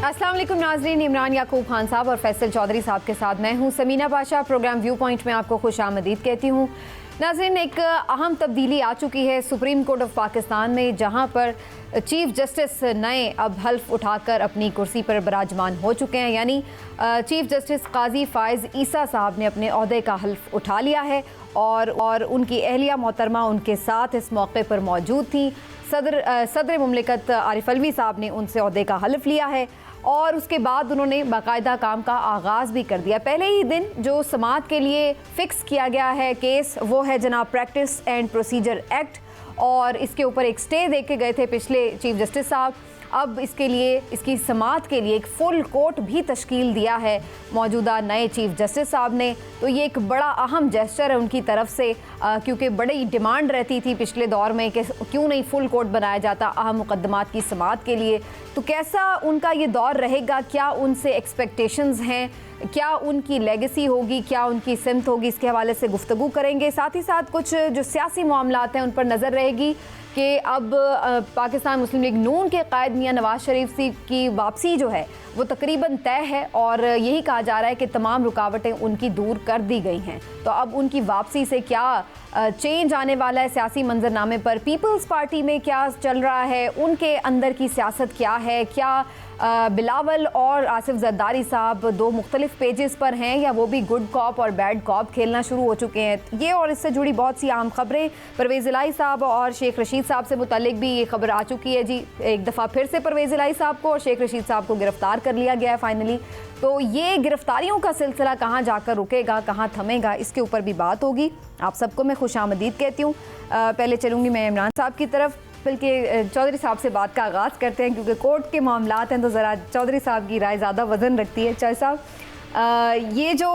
अस्सलाम वालेकुम नाज़रीन, इमरान याकूब खान साहब और फैसल चौधरी साहब के साथ मैं हूं Samina Pasha. Program view point में आपको खुश आमदीद कहती हूं। नाज़रीन, एक अहम तब्दीली आ चुकी है सुप्रीम कोर्ट ऑफ पाकिस्तान में, जहां पर चीफ जस्टिस नए अब हल्फ उठाकर अपनी कुर्सी पर बराजमान हो चुके हैं। यानी चीफ जस्टिस काजी फ़ाइज़ ईसा साहब ने अपने ओहदे का हल्फ उठा लिया है और उनकी अहलिया मोहतरमा उनके साथ इस मौके पर मौजूद थी। सदर मुमलिकत आरिफ अलवी साहब ने उनसे ओहदे का हल्फ लिया है और उसके बाद उन्होंने बाकायदा काम का आगाज़ भी कर दिया। पहले ही दिन जो समाअत के लिए फ़िक्स किया गया है केस, वो है जनाब प्रैक्टिस एंड प्रोसीजर एक्ट, और इसके ऊपर एक स्टे दे के गए थे पिछले चीफ जस्टिस साहब। अब इसके लिए, इसकी समाअत के लिए एक फुल कोर्ट भी तश्कील दिया है मौजूदा नए चीफ जस्टिस साहब ने। तो ये एक बड़ा अहम जेस्चर है उनकी तरफ से, क्योंकि बड़ी डिमांड रहती थी पिछले दौर में कि क्यों नहीं फुल कोर्ट बनाया जाता अहम मुकद्दमात की समाअत के लिए। तो कैसा उनका ये दौर रहेगा, क्या उनसे एक्सपेक्टेशंस हैं, क्या उनकी लेगेसी होगी, क्या उनकी सिमत होगी, इसके हवाले से गुफ्तगू करेंगे। साथ ही साथ कुछ जो सियासी मामलात हैं उन पर नज़र रहेगी कि अब पाकिस्तान मुस्लिम लीग नून के कायद मियां नवाज शरीफ की वापसी जो है वो तकरीबन तय है और यही कहा जा रहा है कि तमाम रुकावटें उनकी दूर कर दी गई हैं। तो अब उनकी वापसी से क्या चेंज आने वाला है सियासी मंजरनामे पर, पीपल्स पार्टी में क्या चल रहा है, उनके अंदर की सियासत क्या है, क्या बिलावल और आसिफ जरदारी साहब दो मुख्तलिफ पेजेस पर हैं या वो भी गुड कॉप और बैड कॉप खेलना शुरू हो चुके हैं। ये और इससे जुड़ी बहुत सी अहम खबरें, परवेज़ इलाही साहब और शेख रशीद साहब से मुतालिक भी ये खबर आ चुकी है जी। एक दफ़ा फिर से परवेज़ इलाही साहब को और शेख रशीद साहब को गिरफ्तार कर लिया गया है फाइनली। तो ये गिरफ्तारियों का सिलसिला कहाँ जाकर रुकेगा, कहाँ थमेगा, इसके ऊपर भी बात होगी। आप सबको मैं खुश आमदीद कहती हूँ। पहले चलूँगी मैं इमरान साहब की तरफ, बल्कि चौधरी साहब से बात का आगाज़ करते हैं क्योंकि कोर्ट के मामलात हैं तो ज़रा चौधरी साहब की राय ज़्यादा वज़न रखती है। चौधरी साहब, ये जो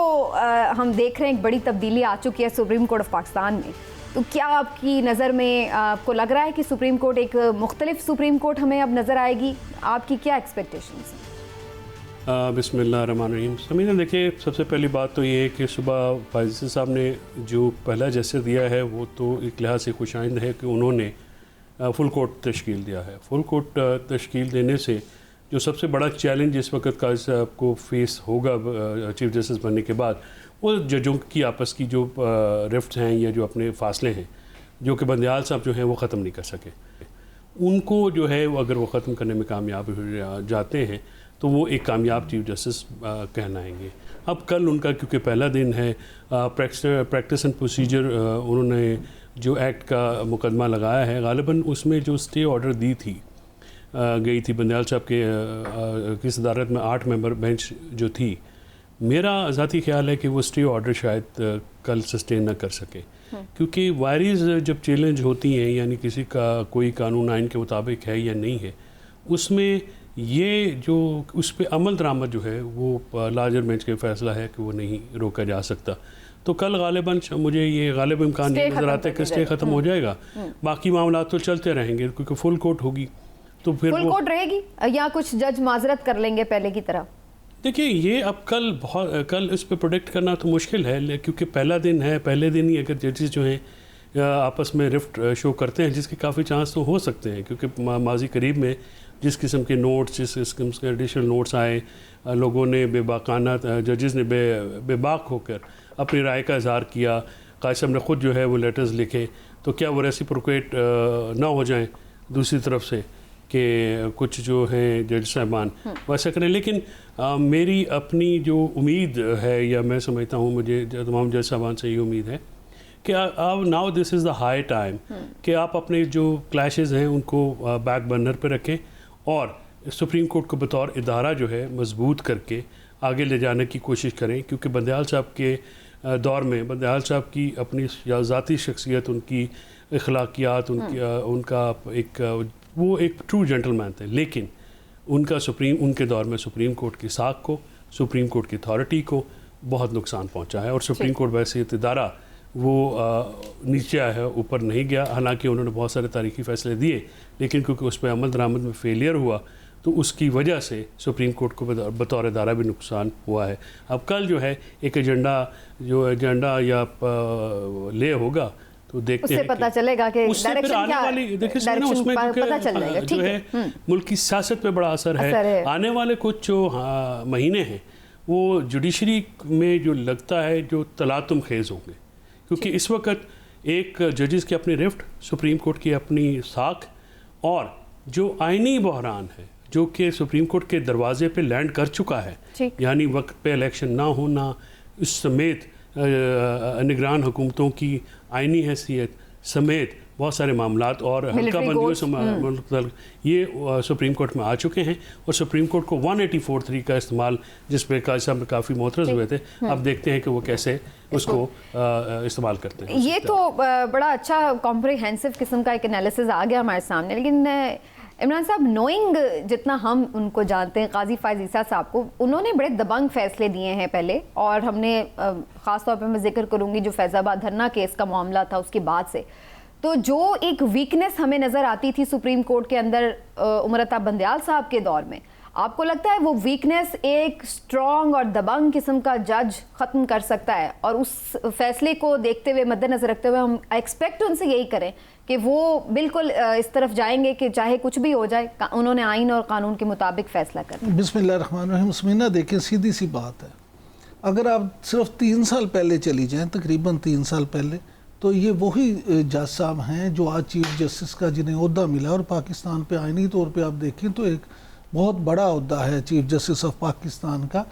हम देख रहे हैं एक बड़ी तब्दीली आ चुकी है सुप्रीम कोर्ट ऑफ पाकिस्तान में, तो क्या आपकी नज़र में आपको लग रहा है कि सुप्रीम कोर्ट एक मुख्तलिफ सुप्रीम कोर्ट हमें अब नज़र आएगी? आपकी क्या एक्सपेक्टेशंस हैं? बिस्मिल्लाहिर्रहमानिर्रहीम। समीना, देखिए, सबसे पहली बात तो ये है कि सुबह फ़ाइज़ साहब ने जो पहला जैसे दिया है वो तो एक लिहाज से खुशाइंद है कि उन्होंने फुल कोर्ट तश्कील दिया है। फुल कोर्ट तश्कील देने से जो सबसे बड़ा चैलेंज इस वक्त काजी साहब को फेस होगा चीफ जस्टिस बनने के बाद, वो जजों की आपस की जो रिफ्ट्स हैं या जो अपने फासले हैं जो कि बंदयाल साहब जो हैं वो ख़त्म नहीं कर सके, उनको जो है वो अगर वो ख़त्म करने में कामयाब हो जाते हैं तो वो एक कामयाब चीफ जस्टिस कहलाएंगे। अब कल उनका क्योंकि पहला दिन है, प्रैक्टिस एंड प्रोसीजर उन्होंने जो एक्ट का मुकदमा लगाया है, ग़ालिबन उसमें जो स्टे ऑर्डर दी थी गई थी बंदयाल साहब के की सदारत में 8 मेंबर बेंच जो थी, मेरा ज़ाती ख्याल है कि वो स्टे ऑर्डर शायद कल सस्टेन न कर सके, क्योंकि वायरीज जब चैलेंज होती हैं यानी किसी का कोई कानून आइन के मुताबिक है या नहीं है, उसमें ये जो उस पर अमल दरामद जो है वो लार्जर बेंच का फैसला है कि वो नहीं रोका जा सकता। तो कल गालिबन मुझे ये गालिब इम्कान ये नज़र आता है कि स्टे ख़त्म हो जाएगा, बाकी मामला तो चलते रहेंगे क्योंकि फुल कोर्ट होगी। तो फिर फुल कोर्ट रहेगी या कुछ जज माजरत कर लेंगे पहले की तरह? देखिए, ये अब कल इस पर प्रोडिक्ट करना तो मुश्किल है क्योंकि पहला दिन है। पहले दिन ही अगर जजेस जो हैं आपस में रिफ्ट शो करते हैं, जिसके काफ़ी चांस तो हो सकते हैं क्योंकि माजी करीब में जिस किस्म के नोट्स, जिस किस्म के एडिशनल नोट्स आए, लोगों ने बेबाकाना, जजेस ने बेबाक होकर अपनी राय का इजहार किया, काजी साहब ने ख़ुद जो है वो लेटर्स लिखे, तो क्या वो रेसिप्रोकेट ना हो जाएं दूसरी तरफ से कि कुछ जो हैं जज साहबान वैसा करें। लेकिन मेरी अपनी जो उम्मीद है या मैं समझता हूँ, मुझे तमाम जज साहबान से ये उम्मीद है कि अब now this is the high time कि आप अपने जो क्लैशेस हैं उनको बैक बर्नर पे रखें और सुप्रीम कोर्ट को बतौर इदारा जो है मजबूत करके आगे ले जाने की कोशिश करें, क्योंकि बंदयाल साहब के दौर में बंदयाल साहब की अपनी ज़ाती शख्सियत, उनकी अखलाकियात, उनका वो एक ट्रू जेंटलमैन थे, लेकिन उनके दौर में सुप्रीम कोर्ट की साख को, सुप्रीम कोर्ट की अथॉरिटी को बहुत नुकसान पहुंचा है। और सुप्रीम कोर्ट वैसे इदारा वो नीचे आया है, ऊपर नहीं गया। हालांकि उन्होंने बहुत सारे तारीखी फ़ैसले दिए, लेकिन क्योंकि उस पर अमल दरामद में फेलियर हुआ तो उसकी वजह से सुप्रीम कोर्ट को बतौर इदारा भी नुकसान हुआ है। अब कल जो है एक एजेंडा या ले होगा तो देखते उससे हैं पता चलेगा कि उससे फिर डायरेक्शन आने क्या, वाली देखिए इसमें ना डायरेक्शन उसमें पता चल जाएगा। जो ठीक है मुल्क की सियासत पे बड़ा असर है। आने वाले कुछ जो महीने हैं वो जुडिशरी में जो लगता है जो तलातुम खेज होंगे, क्योंकि इस वक्त एक जजेस की अपनी रिफ्ट, सुप्रीम कोर्ट की अपनी साख, और जो आइनी बहरान है जो कि सुप्रीम कोर्ट के दरवाजे पे लैंड कर चुका है, यानी वक्त पे इलेक्शन ना होना, इस समेत निगरान हुकूमतों की आइनी हैसियत समेत बहुत सारे मामलात और हल्का बंदियों से ये सुप्रीम कोर्ट में आ चुके हैं। और सुप्रीम कोर्ट को 184(3) का इस्तेमाल, जिस पे काफी मोतरज हुए थे, अब देखते हैं कि वो कैसे उसको इस्तेमाल करते हैं। ये तो बड़ा अच्छा कॉम्प्रिहेंसिव किस्म का एक एनालिसिस आ गया हमारे सामने। लेकिन इमरान साहब, नोइंग जितना हम उनको जानते हैं, काजी फायज ईसा साहब को, उन्होंने बड़े दबंग फैसले दिए हैं पहले, और हमने ख़ास तौर पे मैं जिक्र करूंगी जो फैज़ाबाद धरना केस का मामला था उसके बाद से, तो जो एक वीकनेस हमें नज़र आती थी सुप्रीम कोर्ट के अंदर उमर अताब बंदयाल साहब के दौर में, आपको लगता है वो वीकनेस एक स्ट्रॉन्ग और दबंग किस्म का जज ख़त्म कर सकता है? और उस फैसले को देखते हुए, मद्देनज़र रखते हुए, हम एक्सपेक्ट उनसे यही करें कि वो बिल्कुल इस तरफ जाएंगे कि चाहे कुछ भी हो जाए उन्होंने आइन और कानून के मुताबिक फैसला करना? बिस्मिल्लाहिर्रहमानिर्रहीम। समीना, देखें, सीधी सी बात है, अगर आप सिर्फ 3 साल पहले चली जाएं, तकरीबन 3 साल पहले, तो ये वही जज साहब हैं जो आज चीफ जस्टिस का जिन्हें ओहदा मिला। और पाकिस्तान पे आइनी तौर पे आप देखें तो एक बहुत बड़ा ओहदा है चीफ जस्टिस ऑफ पाकिस्तान का,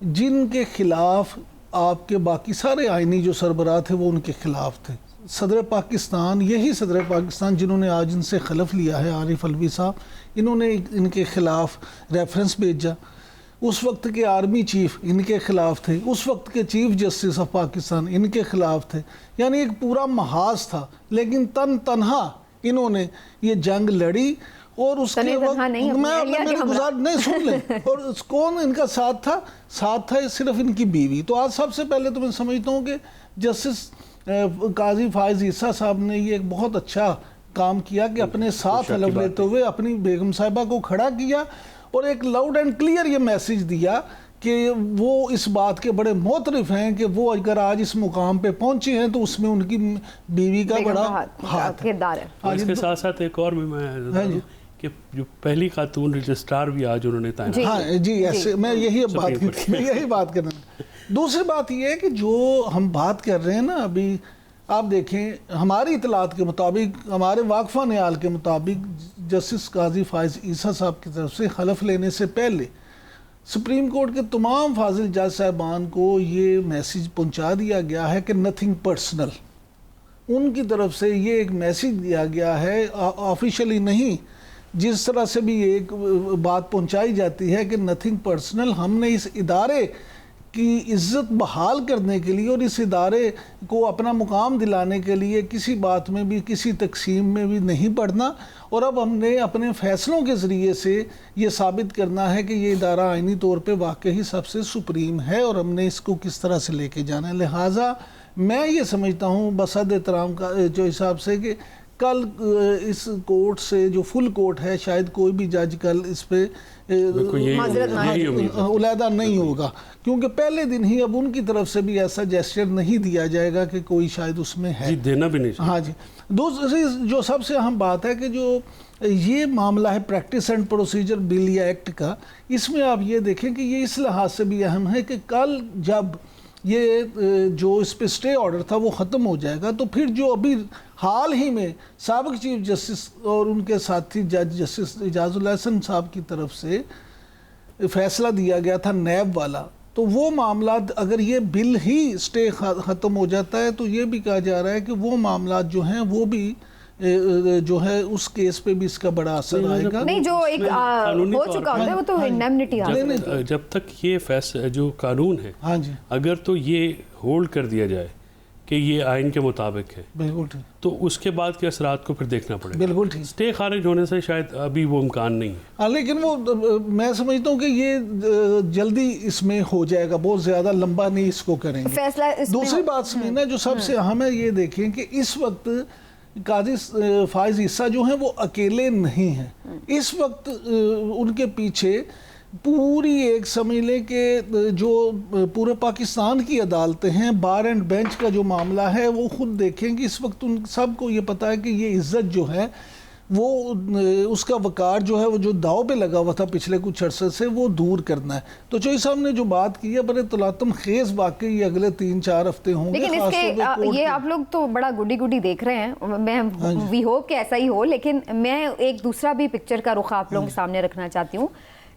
जिनके खिलाफ आपके बाकी सारे आइनी जो सरबराह थे वो उनके खिलाफ थे। सदर पाकिस्तान, यही सदर पाकिस्तान जिन्होंने आज इनसे खलफ लिया है, आरिफ अलवी साहब, इन्होंने इनके खिलाफ रेफरेंस भेजा। उस वक्त के आर्मी चीफ इनके खिलाफ थे, उस वक्त के चीफ जस्टिस ऑफ पाकिस्तान इनके खिलाफ थे, यानी एक पूरा महाज था। लेकिन तनहा इन्होंने ये जंग लड़ी, और उसके वक्त मेरी गुजारिश नहीं सुन लें, और कौन इनका साथ था सिर्फ इनकी बीवी। तो आज सबसे पहले तो मैं समझता हूँ कि जस्टिस काजी फायज ईसा साहब ने ये एक बहुत अच्छा काम किया कि अपने साथ हलफ लेते हुए अपनी बेगम साहिबा को खड़ा किया और एक लाउड एंड क्लियर ये मैसेज दिया कि वो इस बात के बड़े मोतरफ हैं कि वो अगर आज इस मुकाम पे पहुंचे हैं तो उसमें उनकी बीवी का बड़ा हाथ किरदार है। इसके साथ साथ एक और भी मैं कि जो पहली खातून रजिस्ट्रार भी आज उन्होंने तैनात। हाँ जी, ऐसे मैं यही बात करना। दूसरी बात ये है कि जो हम बात कर रहे हैं ना अभी, आप देखें हमारी इतलात के मुताबिक, हमारे वाकफा न्याल के मुताबिक, जस्टिस काजी फायज ईसा साहब की तरफ से हलफ लेने से पहले सुप्रीम कोर्ट के तमाम फाजिल जज साहबान को ये मैसेज पहुंचा दिया गया है कि नथिंग पर्सनल। उनकी तरफ से ये एक मैसेज दिया गया है, ऑफिशियली नहीं, जिस तरह से भी एक बात पहुंचाई जाती है कि नथिंग पर्सनल। हमने इस इदारे की इज़्ज़त बहाल करने के लिए और इस इदारे को अपना मुकाम दिलाने के लिए किसी बात में भी, किसी तकसीम में भी नहीं पड़ना, और अब हमने अपने फ़ैसलों के ज़रिए से ये साबित करना है कि ये इदारा आइनी तौर पे वाकई सबसे सुप्रीम है और हमने इसको किस तरह से लेके जाना है। लिहाजा मैं ये समझता हूँ बसद एहतराम का जो हिसाब से कि कल इस कोर्ट से जो फुल कोर्ट है, शायद कोई भी जज कल इस पे उलहदा नहीं होगा, क्योंकि पहले दिन ही अब उनकी तरफ से भी ऐसा जेस्चर नहीं दिया जाएगा कि कोई शायद उसमें है, जी देना भी नहीं। हाँ जी। दूसरी जो सबसे अहम बात है कि जो ये मामला है प्रैक्टिस एंड प्रोसीजर बिल या एक्ट का, इसमें आप ये देखें कि ये इस लिहाज से भी अहम है कि कल जब ये जो इस पे स्टे ऑर्डर था वो ख़त्म हो जाएगा, तो फिर जो अभी हाल ही में साबिक चीफ जस्टिस और उनके साथी जज जस्टिस इजाजुल हसन साहब की तरफ से फैसला दिया गया था नैब वाला, तो वो मामला अगर ये बिल ही स्टे ख़त्म हो जाता है तो ये भी कहा जा रहा है कि वो मामला जो हैं वो भी जो है उस केस पे भी इसका बड़ा असर आएगा। नहीं, जो एक हो चुका होता है वो तो इंडेमनिटी आ रही है। जब तक ये फैसला जो कानून है, हाँ जी, अगर तो ये होल्ड कर दिया जाए कि ये आइन के मुताबिक है, बिल्कुल ठीक, तो उसके बाद के असरात को फिर देखना पड़ेगा। बिल्कुल ठीक। स्टे खारिज होने से शायद अभी वो इम्कान नहीं है। हाँ, लेकिन वो मैं समझता हूँ कि ये जल्दी इसमें हो जाएगा, बहुत ज़्यादा लंबा नहीं इसको करेंगे फैसला। दूसरी बात समीना जो सबसे अहम है, ये देखें कि इस वक्त काजी फायज ईसा जो हैं वो अकेले नहीं हैं। इस वक्त उनके पीछे पूरी एक समझ लें कि जो पूरे पाकिस्तान की अदालतें हैं, बार एंड बेंच का जो मामला है वो खुद देखेंगे। इस वक्त उन सबको ये पता है कि ये इज्जत जो है वो उसका वकार जो है वो जो दाव पे लगा हुआ था पिछले कुछ अरसे से वो दूर करना है। तो चौधरी साहब ने जो बात की है बड़े तलातम खेज वाकई ये अगले 3-4 हफ्ते होंगे। लेकिन इसके ये आप लोग तो बड़ा गुडी गुडी देख रहे हैं, मैं वी होप कि ऐसा ही हो, लेकिन मैं एक दूसरा भी पिक्चर का रुख आप लोगों के सामने रखना चाहती हूँ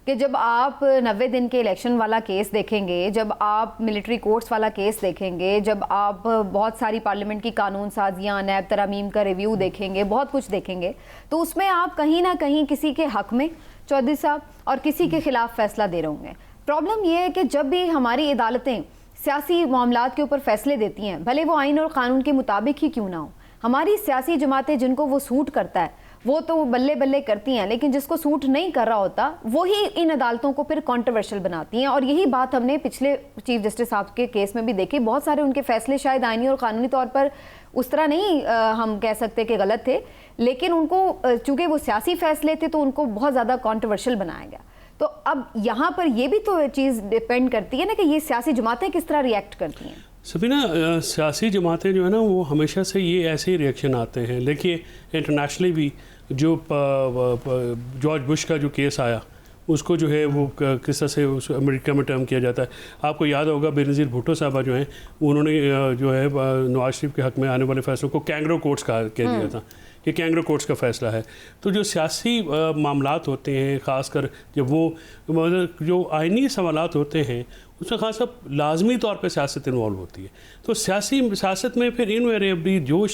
कि जब आप 90 दिन के इलेक्शन वाला केस देखेंगे, जब आप मिलिट्री कोर्ट्स वाला केस देखेंगे, जब आप बहुत सारी पार्लियामेंट की कानून साजियाँ, नैब तरमीम का रिव्यू देखेंगे, बहुत कुछ देखेंगे, तो उसमें आप कहीं ना कहीं किसी के हक में चौधरी साहब और किसी के खिलाफ फैसला दे रहे होंगे। प्रॉब्लम यह है कि जब भी हमारी अदालतें सियासी मामलात के ऊपर फैसले देती हैं, भले वो आइन और कानून के मुताबिक ही क्यों ना हो, हमारी सियासी जमातें जिनको वो सूट करता है वो तो बल्ले बल्ले करती हैं, लेकिन जिसको सूट नहीं कर रहा होता वही इन अदालतों को फिर कंट्रोवर्शियल बनाती हैं। और यही बात हमने पिछले चीफ जस्टिस साहब के केस में भी देखी। बहुत सारे उनके फैसले शायद आईनी और कानूनी तौर पर उस तरह नहीं हम कह सकते कि गलत थे, लेकिन उनको चूंकि वो सियासी फैसले थे तो उनको बहुत ज़्यादा कंट्रोवर्शियल बनाया गया। तो अब यहाँ पर ये भी तो चीज़ डिपेंड करती है ना कि ये सियासी जमातें किस तरह रिएक्ट करती हैं। सबीना, सियासी जमातें जो है ना वो हमेशा से ये ऐसे ही रिएक्शन आते हैं। देखिए इंटरनेशनली भी जो जॉर्ज बुश का जो केस आया उसको जो है वो किस तरह से उस अमेरिका में टर्म किया जाता है। आपको याद होगा बेनज़ीर भुट्टो साहबा जो हैं उन्होंने जो है नवाज शरीफ के हक़ में आने वाले फैसलों को कैंगरो कोर्ट्स कह दिया था कि कैंगरो कोर्ट्स का फ़ैसला है। तो जो सियासी मामलात होते हैं, ख़ासकर जब वो मतलब जो आइनी सवालात होते हैं उसमें खास लाजमी तौर पे सियासत इन्वॉल्व होती है। तो सियासत में फिर इनवेरिएबली जो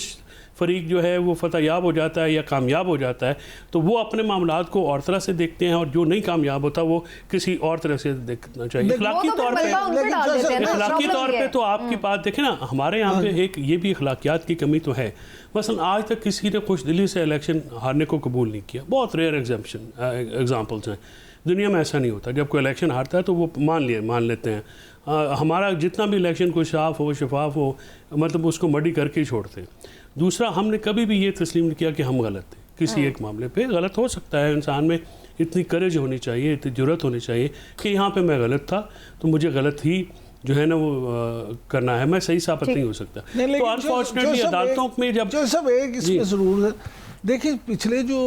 फरीक जो है वो फतहयाब हो जाता है या कामयाब हो जाता है तो वो अपने मामलात को और तरह से देखते हैं, और जो नहीं कामयाब होता वो किसी और तरह से देखना चाहिए। इखलाकी तौर पे तो आपकी बात देखें ना, हमारे यहाँ पे एक ये भी अखलाकियात की कमी तो है। मसलन आज तक किसी ने खुश दिली से इलेक्शन हारने को कबूल नहीं किया। बहुत रेयर एग्जाम्पल्स हैं। दुनिया में ऐसा नहीं होता। जब कोई इलेक्शन हारता है तो वो मान लेते हैं। हमारा जितना भी इलेक्शन कोई साफ हो शफाफ हो, मतलब उसको मडी करके ही छोड़ते हैं। दूसरा, हमने कभी भी ये तस्लीम नहीं किया कि हम गलत थे। किसी एक मामले पे गलत हो सकता है, इंसान में इतनी करेज होनी चाहिए, इतनी जुर्रत होनी चाहिए कि यहाँ पे मैं गलत था तो मुझे गलत ही जो है ना वो करना है, मैं सही साबित नहीं हो सकता। तो अनफॉर्चुनेटली अदालतों में जब जो सब एक इसमें ज़रूर है। देखिए पिछले जो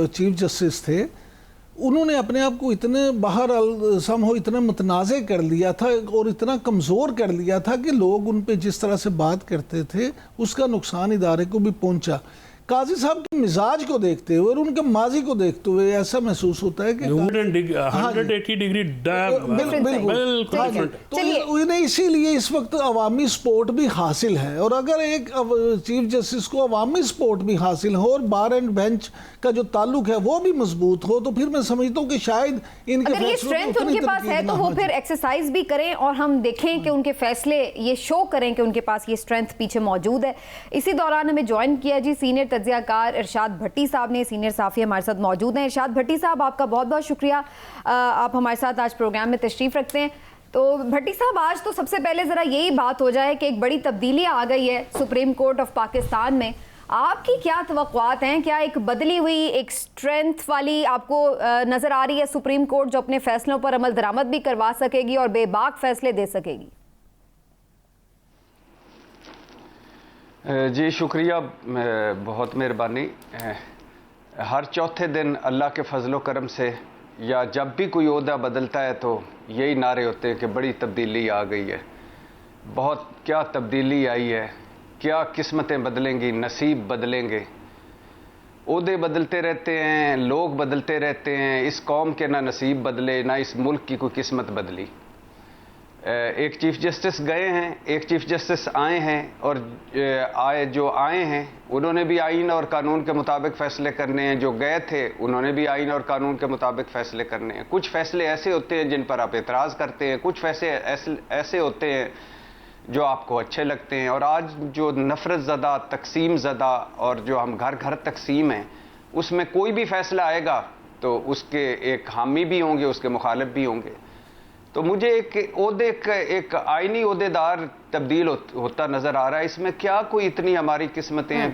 चीफ जस्टिस थे उन्होंने अपने आप को इतने बाहर सम हो इतना मुतनाज़े कर लिया था और इतना कमज़ोर कर लिया था कि लोग उन पे जिस तरह से बात करते थे उसका नुकसान इदारे को भी पहुंचा। काजी साहब के मिजाज को देखते हुए और उनके माजी को देखते हुए ऐसा महसूस होता है कि 180 डिग्री तो इन्हें इसीलिए इस वक्त अवामी सपोर्ट भी हासिल है। और अगर एक चीफ जस्टिस को अवामी सपोर्ट भी हासिल हो और बार एंड बेंच का जो ताल्लुक है वो भी मजबूत हो तो फिर मैं समझता हूँ कि शायद इनके अगर ये स्ट्रेंथ उनके पास है तो वो फिर एक्सरसाइज भी करें और हम देखें कि उनके फैसले ये शो करें कि उनके पास ये स्ट्रेंथ पीछे मौजूद है। इसी दौरान हमें ज्वाइन किया जी सीनियर तज्जियाकार इरशाद भट्टी साहब ने, सीनियर साफ़ी हमारे साथ मौजूद हैं। इरशाद भट्टी साहब आपका बहुत बहुत शुक्रिया, आप हमारे साथ आज प्रोग्राम में तशरीफ़ रखते हैं। तो भट्टी साहब आज तो सबसे पहले ज़रा यही बात हो जाए कि एक बड़ी तब्दीली आ गई है सुप्रीम कोर्ट ऑफ पाकिस्तान में। आपकी क्या तवक्कुआत हैं? क्या एक बदली हुई एक स्ट्रेंथ वाली आपको नज़र आ रही है सुप्रीम कोर्ट जो अपने फैसलों पर अमल दरामद भी करवा सकेगी और बेबाक फैसले दे सकेगी? जी शुक्रिया, बहुत मेहरबानी। हर चौथे दिन अल्लाह के फजलो करम से या जब भी कोई ओहदा बदलता है तो यही नारे होते हैं कि बड़ी तब्दीली आ गई है। बहुत क्या तब्दीली आई है, क्या किस्मतें बदलेंगी, नसीब बदलेंगे। ओहदे बदलते रहते हैं, लोग बदलते रहते हैं। इस कौम के ना नसीब बदले ना इस मुल्क की कोई किस्मत बदली। एक चीफ जस्टिस गए हैं, एक चीफ जस्टिस आए हैं और जो आए हैं उन्होंने भी आइन और कानून के मुताबिक फ़ैसले करने हैं। जो गए थे उन्होंने भी आइन और कानून के मुताबिक फ़ैसले करने हैं। कुछ फ़ैसले ऐसे होते हैं जिन पर आप एतराज़ करते हैं, कुछ फैसले ऐसे होते हैं जो आपको अच्छे लगते हैं। और आज जो नफ़रत ज़दा, तकसीम ज़दा और जो हम घर घर तकसीम हैं, उसमें कोई भी फ़ैसला आएगा तो उसके एक हामी भी होंगे, उसके मुखालिफ भी होंगे। तो मुझे एक आईनी ओहदेदार तब्दील होता नज़र आ रहा है। इसमें क्या कोई इतनी हमारी किस्मतें हैं,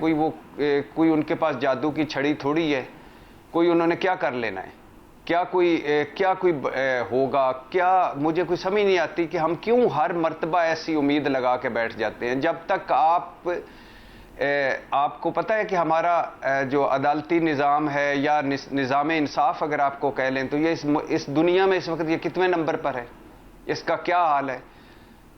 कोई उनके पास जादू की छड़ी थोड़ी है, कोई उन्होंने क्या कर लेना है। क्या कोई होगा, क्या मुझे कोई समझ नहीं आती कि हम क्यों हर मर्तबा ऐसी उम्मीद लगा के बैठ जाते हैं। जब तक आपको पता है कि हमारा जो अदालती निज़ाम है या निज़ाम इंसाफ अगर आपको कह लें, तो ये इस दुनिया में इस वक्त ये कितने नंबर पर है, इसका क्या हाल है।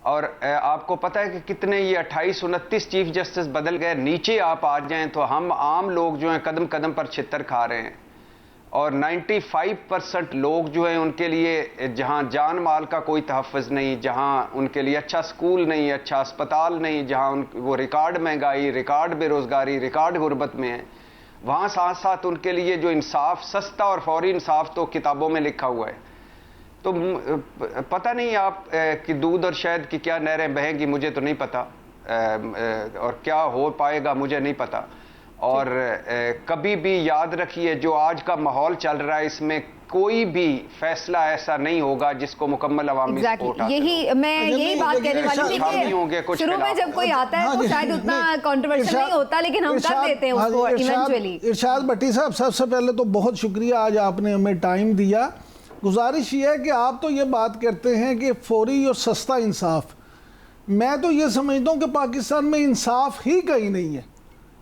और आपको पता है कि कितने ये 28-29 चीफ जस्टिस बदल गए। नीचे आप आ जाएं तो हम आम लोग जो हैं कदम कदम पर छितर खा रहे हैं, और 95% लोग जो हैं उनके लिए जहां जान माल का कोई तहफ़्फ़ुज़ नहीं, जहां उनके लिए अच्छा स्कूल नहीं, अच्छा अस्पताल नहीं, जहां वो रिकॉर्ड महंगाई, रिकॉर्ड बेरोज़गारी, रिकॉर्ड गुर्बत में है, वहाँ साथ साथ उनके लिए जो इंसाफ, सस्ता और फौरी इंसाफ तो किताबों में लिखा हुआ है। तो पता नहीं आप कि दूध और शहद की क्या नहरें बहेंगी, मुझे तो नहीं पता, और क्या हो पाएगा मुझे नहीं पता। और कभी भी याद रखिए, जो आज का माहौल चल रहा है इसमें कोई भी फैसला ऐसा नहीं होगा जिसको मुकम्मल अवामी सपोर्ट हासिल हो। यही बात कहने वाली थी कि शुरू में जब कोई आता है तो शायद उतना कंट्रोवर्शियल नहीं होता, लेकिन हम कर देते हैं उसको इवेंचुअली। इरशाद भट्टी साहब, सबसे पहले तो बहुत शुक्रिया, आज आपने हमें टाइम दिया। गुजारिश ये है कि आप तो ये बात करते हैं कि फौरी और सस्ता इंसाफ, मैं तो ये समझता हूँ कि पाकिस्तान में इंसाफ ही कहीं नहीं है।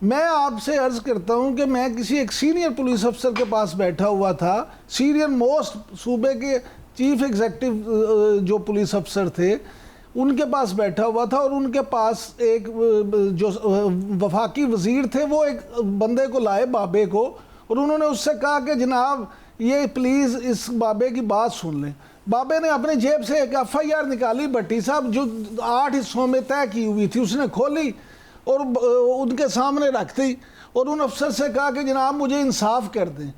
मैं आपसे अर्ज़ करता हूं कि मैं किसी एक सीनियर पुलिस अफसर के पास बैठा हुआ था, सीनियर मोस्ट सूबे के चीफ एग्जीक्यूटिव जो पुलिस अफसर थे उनके पास बैठा हुआ था, और उनके पास एक जो वफाकी वज़ीर थे वो एक बंदे को लाए, बाबे को, और उन्होंने उससे कहा कि जनाब ये प्लीज़ इस बाबे की बात सुन लें। बाबे ने अपने जेब से एक FIR निकाली भट्टी साहब, जो 8 हिस्सों में तय की हुई थी, उसने खोली और उनके सामने रख दी, और उन अफसर से कहा कि जनाब मुझे इंसाफ कर दें।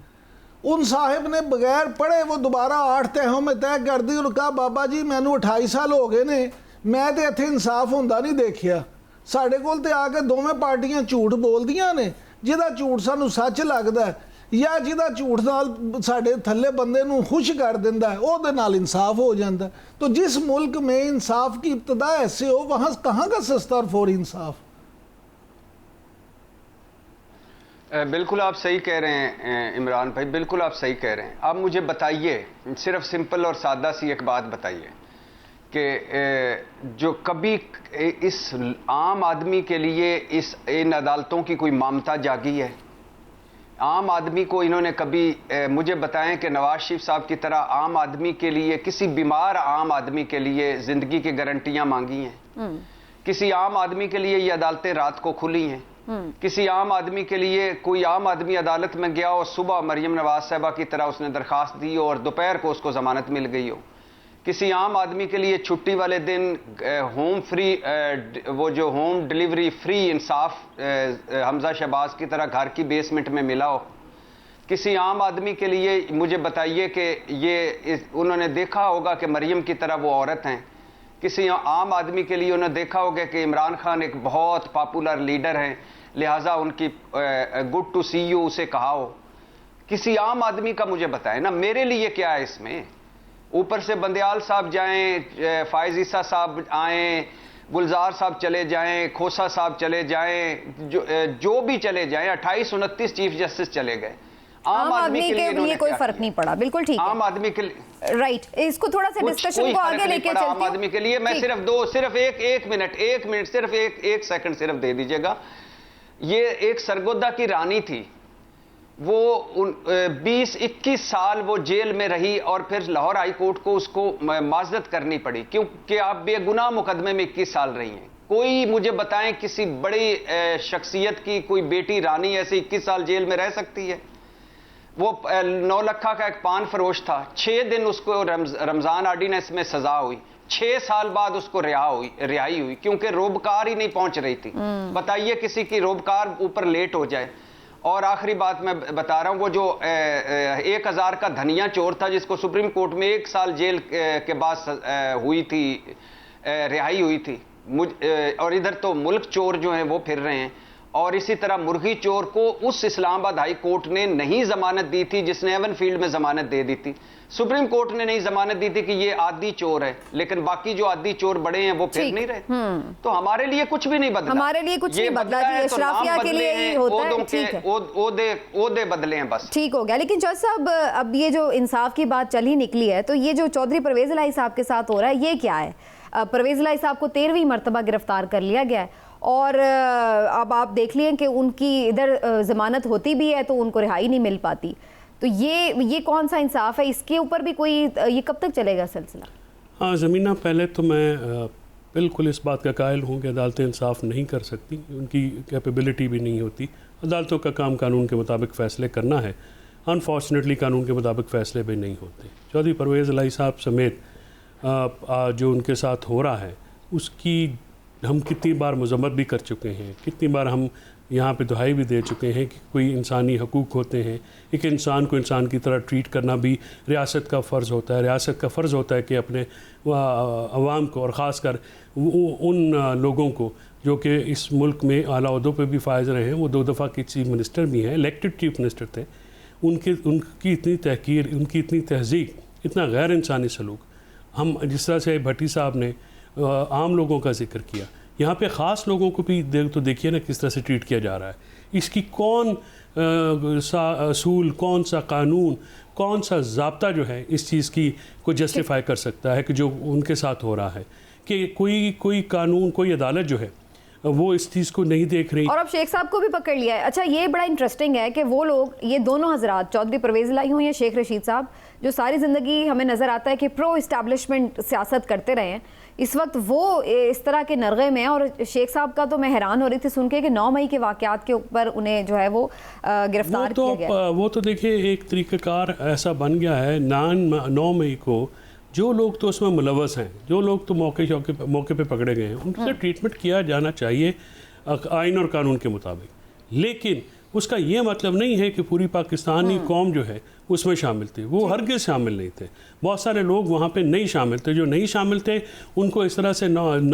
उन साहिब ने बगैर पढ़े वो दोबारा 8 तहों में तय कर दी और कहा बाबा जी मैनू 28 साल हो गए ने, मैं तो इत्थे इंसाफ होंदा नहीं देखिया। साढ़े कोल ते आके दोवें पार्टियां झूठ बोलदियां ने, जिहदा झूठ सानू सच लगदा है या जिहदा झूठ नाल साडे थल्ले बंदे नू खुश कर दिंदा है, ओहदे नाल इंसाफ हो जांदा है। तो जिस मुल्क में इंसाफ की इब्तदा ऐसे हो, वहाँ कहाँ का सस्ता और फौरी इंसाफ। बिल्कुल आप सही कह रहे हैं इमरान भाई, बिल्कुल आप सही कह रहे हैं। आप मुझे बताइए, सिर्फ सिंपल और सादा सी एक बात बताइए कि जो कभी इस आम आदमी के लिए इन अदालतों की कोई ममता जागी है? आम आदमी को इन्होंने कभी मुझे बताएं कि नवाज शरीफ साहब की तरह आम आदमी के लिए, किसी बीमार आम आदमी के लिए ज़िंदगी की गारंटियां मांगी हैं? किसी आम आदमी के लिए ये अदालतें रात को खुली हैं? किसी आम आदमी के लिए कोई आम आदमी अदालत में गया और सुबह मरियम नवाज साहबा की तरह उसने दरखास्त दी और दोपहर को उसको जमानत मिल गई हो? किसी आम आदमी के लिए छुट्टी वाले दिन होम फ्री, वो जो होम डिलीवरी फ्री इंसाफ हमजा शहबाज की तरह घर की बेसमेंट में मिला हो? किसी आम आदमी के लिए मुझे बताइए कि उन्होंने देखा होगा कि मरियम की तरह वो औरत हैं? किसी आम आदमी के लिए उन्होंने देखा होगा कि इमरान खान एक बहुत पॉपुलर लीडर हैं, लिहाजा उनकी गुड टू सी यू उसे कहा हो? किसी आम आदमी का मुझे बताएं ना, मेरे लिए क्या है इसमें? ऊपर से बंदयाल साहब जाएं, फायज ईसा साहब आएं, गुलजार साहब चले जाएं, खोसा साहब चले जाएं, जो भी चले जाएं, 28-29 चीफ जस्टिस चले गए, आम आदमी के लिए कोई फर्क नहीं पड़ा। बिल्कुल ठीक है, आम आदमी के लिए राइट। इसको थोड़ा सा डिस्कशन को आगे लेके चलते हैं। आम आदमी के लिए मैं सिर्फ एक मिनट सिर्फ एक सेकंड सिर्फ दे दीजिएगा। ये एक सरगोदा की रानी थी, वो 20-21 साल वो जेल में रही और फिर लाहौर हाई कोर्ट को उसको माजरत करनी पड़ी क्योंकि आप बेगुनाह मुकदमे में 21 साल रही हैं। कोई मुझे बताएं किसी बड़ी शख्सियत की कोई बेटी रानी ऐसे 21 साल जेल में रह सकती है? वो 9 लखा का एक पान फरोश था, 6 दिन उसको रमजान ऑर्डिनेंस में सजा हुई, 6 साल बाद उसको रिहाई हुई क्योंकि रोबकार ही नहीं पहुंच रही थी। बताइए किसी की रोबकार ऊपर लेट हो जाए। और आखिरी बात मैं बता रहा हूं, वो जो 1000 का धनिया चोर था जिसको सुप्रीम कोर्ट में 1 साल जेल के बाद हुई थी, रिहाई हुई थी, और इधर तो मुल्क चोर जो हैं वो फिर रहे हैं और इसी तरह मुर्गी चोर को उस इस्लामाबाद हाई कोर्ट ने नहीं जमानत दी थी जिसने एवन फील्ड में जमानत दे दी थी। सुप्रीम कोर्ट ने नहीं जमानत दी थी कि ये आदि चोर है, लेकिन बाकी जो आदि चोर बड़े हैं वो फिर नहीं रहे। तो हमारे लिए कुछ भी नहीं बदला, हमारे लिए कुछ नहीं बदला जी, अशराफिया के लिए ही होता है। ठीक है, ओदे बदले हैं बस, ठीक हो गया। लेकिन जज साहब, अब ये जो इंसाफ की बात चल ही निकली है, तो ये जो चौधरी परवेज इलाही साहब के साथ हो रहा है, ये क्या है? परवेज इलाही साहब को 13वीं मरतबा गिरफ्तार कर लिया गया है और अब आप देख लिए कि उनकी इधर जमानत होती भी है तो उनको रिहाई नहीं मिल पाती। तो ये कौन सा इंसाफ है? इसके ऊपर भी कोई, ये कब तक चलेगा सिलसिला? हाँ ज़मीना, पहले तो मैं बिल्कुल इस बात का कायल हूँ कि अदालतें इंसाफ नहीं कर सकती, उनकी कैपेबिलिटी भी नहीं होती। अदालतों का काम कानून के मुताबिक फ़ैसले करना है, अनफॉर्चुनेटली कानून के मुताबिक फ़ैसले भी नहीं होते। चौधरी परवेज़ इलाही साहब समेत जो उनके साथ हो रहा है उसकी हम कितनी बार मजम्मत भी कर चुके हैं, कितनी बार हम यहाँ पे दुहाई भी दे चुके हैं कि कोई इंसानी हकूक़ होते हैं, एक इंसान को इंसान की तरह ट्रीट करना भी रियासत का फ़र्ज़ होता है। रियासत का फ़र्ज़ होता है कि अपने अवाम को और ख़ास कर उन लोगों को जो कि इस मुल्क में आला ओहदों पे भी फायज रहे हैं, वो 2 दफ़ा के चीफ मिनिस्टर भी हैं, इलेक्टेड चीफ मिनिस्टर थे, उनकी इतनी तहकीर, उनकी इतनी तहज़ीब, इतना गैर इंसानी सलूक। हम जिस तरह से भट्टी साहब ने आम लोगों का जिक्र किया, यहाँ पे ख़ास लोगों को भी तो देखिए ना किस तरह से ट्रीट किया जा रहा है। इसकी कौन सा असूल, कौन सा कानून, कौन सा ज़ाब्ता जो है इस चीज़ की को जस्टिफाई कर सकता है कि जो उनके साथ हो रहा है, कि कोई कानून, कोई अदालत जो है वो इस चीज़ को नहीं देख रही। और अब शेख साहब को भी पकड़ लिया है। अच्छा, ये बड़ा इंटरेस्टिंग है कि वो लोग, ये दोनों हजरात, चौधरी परवेज़ इलाही हों या शेख रशीद साहब, जो सारी ज़िंदगी हमें नज़र आता है कि प्रो इस्टेब्लिशमेंट सियासत करते रहे हैं, इस वक्त वो इस तरह के नरगे में हैं। और शेख साहब का तो मैं हैरान हो रही थी सुन के कि 9 मई के वाक़यात के ऊपर उन्हें जो है वो गिरफ्तार किया गया। वो तो देखिए एक तरीक़ाकार ऐसा बन गया है, 9 मई को जो लोग तो उसमें मुलव्वस हैं, जो लोग तो मौके पे पकड़े गए हैं, उनसे ट्रीटमेंट किया जाना चाहिए आइन और कानून के मुताबिक। लेकिन उसका ये मतलब नहीं है कि पूरी पाकिस्तानी कौम जो है उसमें शामिल थे, वो हरगिज़ शामिल नहीं थे। बहुत सारे लोग वहाँ पे नहीं शामिल थे, जो नहीं शामिल थे उनको इस तरह से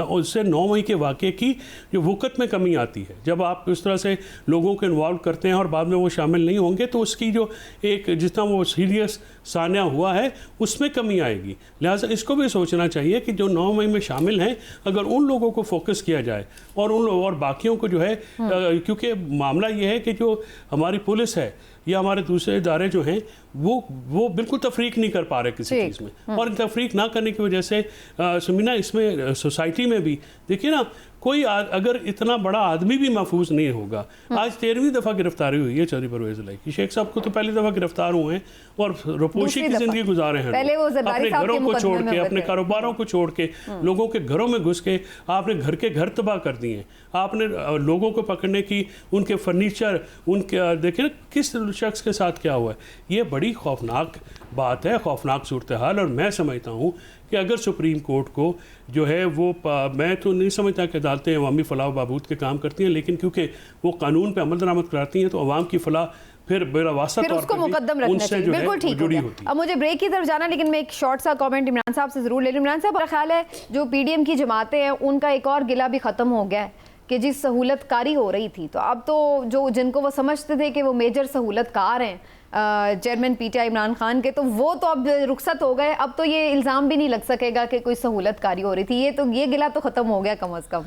उससे 9 मई के वाक़े की जो वक़्त में कमी आती है। जब आप इस तरह से लोगों को इन्वॉल्व करते हैं और बाद में वो शामिल नहीं होंगे तो उसकी जो एक जितना वो सीरियस सान्या हुआ है उसमें कमी आएगी। लिहाजा इसको भी सोचना चाहिए कि जो 9 मई में शामिल हैं, अगर उन लोगों को फोकस किया जाए और बाकियों को जो है, क्योंकि मामला ये है कि जो हमारी पुलिस है या हमारे दूसरे इदारे जो हैं वो बिल्कुल तफरीक नहीं कर पा रहे किसी चीज़ में, और तफरीक ना करने की वजह से सुमीना इसमें सोसाइटी में भी देखिए ना, कोई अगर इतना बड़ा आदमी भी महफूज नहीं होगा। आज 13वीं दफ़ा गिरफ्तारी हुई है चौधरी परवेज़ इलाही की। शेख साहब को तो पहली दफ़ा गिरफ्तार हुए हैं और रुपोशी की ज़िंदगी गुजारे हैं, अपने घरों को छोड़ के, अपने कारोबारों को छोड़ के, लोगों के घरों में घुस के आपने घर के घर तबाह कर दिए। आपने लोगों को पकड़ने की, उनके फर्नीचर, उनके देखिए किस शख्स के साथ क्या हुआ है। ये बड़ी खौफनाक बात है, खौफनाक सूरत हाल। और मैं समझता हूँ कि अगर सुप्रीम कोर्ट को जो है वो, मैं तो नहीं समझता कि अदालतें अवामी फलाह व बहबूद के काम करती हैं, लेकिन क्योंकि वो कानून पे अमल दरामद कराती हैं तो अवाम की फलाह फिर बेरावास्ता तौर पर मुकद्दम रखना चाहिए। बिल्कुल ठीक हो गया। अब मुझे ब्रेक की तरफ जाना, लेकिन मैं एक शॉर्ट सा कमेंट इमरान साहब से ज़रूर ले लूँ। इमरान साहब, मेरा ख्याल है जो PDM की जमातें हैं उनका एक और गिला भी ख़त्म हो गया है कि जिस सहूलतकारी हो रही थी, तो अब तो जो जिनको वो समझते थे कि वो मेजर सहूलतकार हैं, चेयरमैन PTI इमरान खान के, तो वो तो अब रुखसत हो गए। अब तो ये इल्ज़ाम भी नहीं लग सकेगा कि कोई सहूलतकारी हो रही थी। ये गिला तो ख़त्म हो गया कम अज़ कम।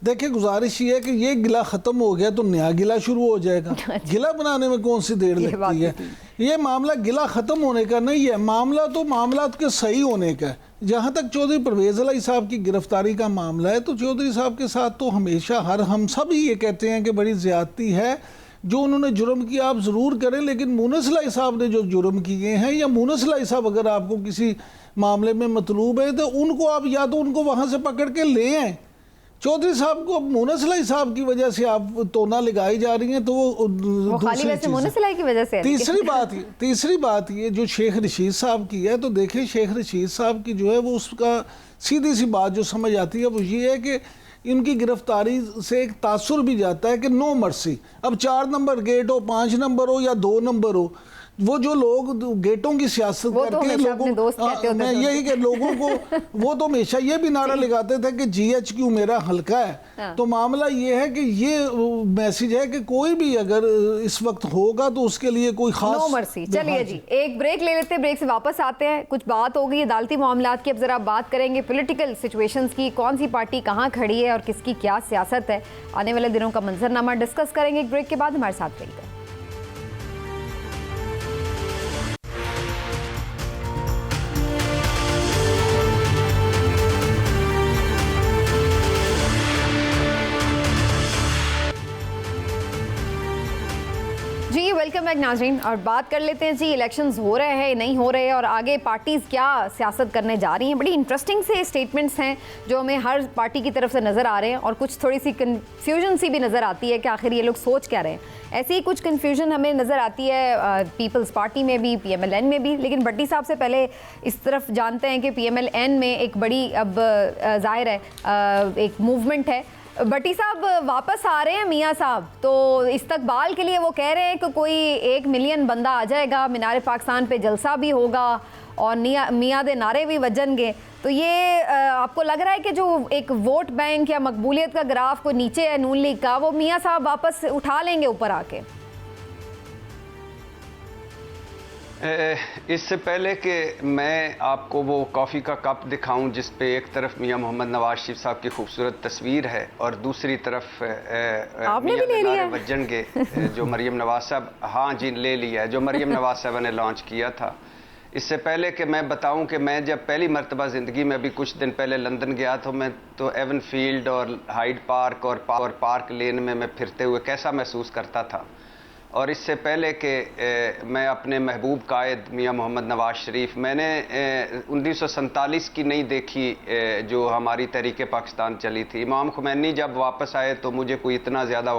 देखिए, गुजारिश ये है कि ये गिला ख़त्म हो गया तो नया गिला शुरू हो जाएगा। गिला बनाने में कौन सी देर लगती है? ये मामला गिला ख़त्म होने का नहीं है, मामला तो मामलात के सही होने का है। जहाँ तक चौधरी परवेज़ इलाही साहब की गिरफ्तारी का मामला है, तो चौधरी साहब के साथ तो हमेशा हम सब ही ये कहते हैं कि बड़ी ज़्यादती है। जो उन्होंने जुर्म किया आप ज़रूर करें, लेकिन मुनस इलाही साहब ने जो जुर्म किए हैं, या मुनस इलाही साहब अगर आपको किसी मामले में मतलूब है तो उनको आप या तो उनको वहाँ से पकड़ के ले आएँ। चौधरी साहब को मुनस इलाही साहब की वजह से आप तोना लगाई जा रही हैं, तो वो खाली वैसे मुनस इलाही की वजह से। तीसरी बात ये जो शेख रशीद साहब की है, तो देखिए शेख रशीद साहब की जो है वो उसका सीधी सी बात जो समझ आती है वो ये है कि इनकी गिरफ्तारी से एक तासुर भी जाता है कि नो मर्सी। अब 4 नंबर गेट हो, 5 नंबर हो या 2 नंबर हो, वो जो लोग गेटों की सियासत वो तो करके हमेशा अपने दोस्त कहते होते मैं थे। यही कि लोगों को वो तो हमेशा ये भी नारा लगाते थे कि GHQ मेरा हल्का है। तो मामला ये है कि ये मैसेज है कि कोई भी अगर इस वक्त होगा तो उसके लिए कोई खास नो मर्सी। चलिए जी, एक ब्रेक ले लेते हैं, ब्रेक से वापस आते हैं। कुछ बात हो गई अदालती मामलात की, अब जरा बात करेंगे पॉलिटिकल सिचुएशंस की, कौन सी पार्टी कहाँ खड़ी है और किसकी क्या सियासत है, आने वाले दिनों का मंजरनामा डिस्कस करेंगे एक ब्रेक के बाद। हमारे साथ रहिएगा। जी वेलकम बैक नाज़रीन, और बात कर लेते हैं जी, इलेक्शंस हो रहे हैं नहीं हो रहे और आगे पार्टीज़ क्या सियासत करने जा रही हैं। बड़ी इंटरेस्टिंग से स्टेटमेंट्स हैं जो हमें हर पार्टी की तरफ से नज़र आ रहे हैं और कुछ थोड़ी सी कन्फ्यूजन सी भी नज़र आती है कि आखिर ये लोग सोच क्या रहे हैं। ऐसी ही कुछ कन्फ्यूजन हमें नज़र आती है पीपल्स पार्टी में भी, PMLN में भी। लेकिन भट्टी साहब से पहले इस तरफ जानते हैं कि PMLN में एक बड़ी अब ज़ाहिर है एक मूवमेंट है। भट्टी साहब वापस आ रहे हैं मियाँ साहब, तो इस्तकबाल के लिए वो कह रहे हैं कि कोई 1 मिलियन बंदा आ जाएगा, मीनार पाकिस्तान पे जलसा भी होगा और मियाँ दे नारे भी वजनगे। तो ये आपको लग रहा है कि जो एक वोट बैंक या मकबूलियत का ग्राफ को नीचे है नून लीग का, वो मियाँ साहब वापस उठा लेंगे ऊपर आके? इससे पहले कि मैं आपको वो कॉफ़ी का कप दिखाऊं जिस पे एक तरफ मियां मोहम्मद नवाज शरीफ साहब की खूबसूरत तस्वीर है और दूसरी तरफ आपने भी ले लिया वजनगे जो मरियम नवाज साहब, हाँ जी ले लिया है, जो मरियम नवाज साहब ने लॉन्च किया था। इससे पहले कि मैं बताऊं कि मैं जब पहली मरतबा ज़िंदगी में अभी कुछ दिन पहले लंदन गया तो मैं तो एवन फील्ड और हाइड पार्क और पार्क लेन में मैं फिरते हुए कैसा महसूस करता था। और इससे पहले कि मैं अपने महबूब कायद मियां मोहम्मद नवाज शरीफ, मैंने 1947 की नहीं देखी जो हमारी तहरीक पाकिस्तान चली थी। इमाम खुमैनी जब वापस आए तो मुझे कोई इतना ज़्यादा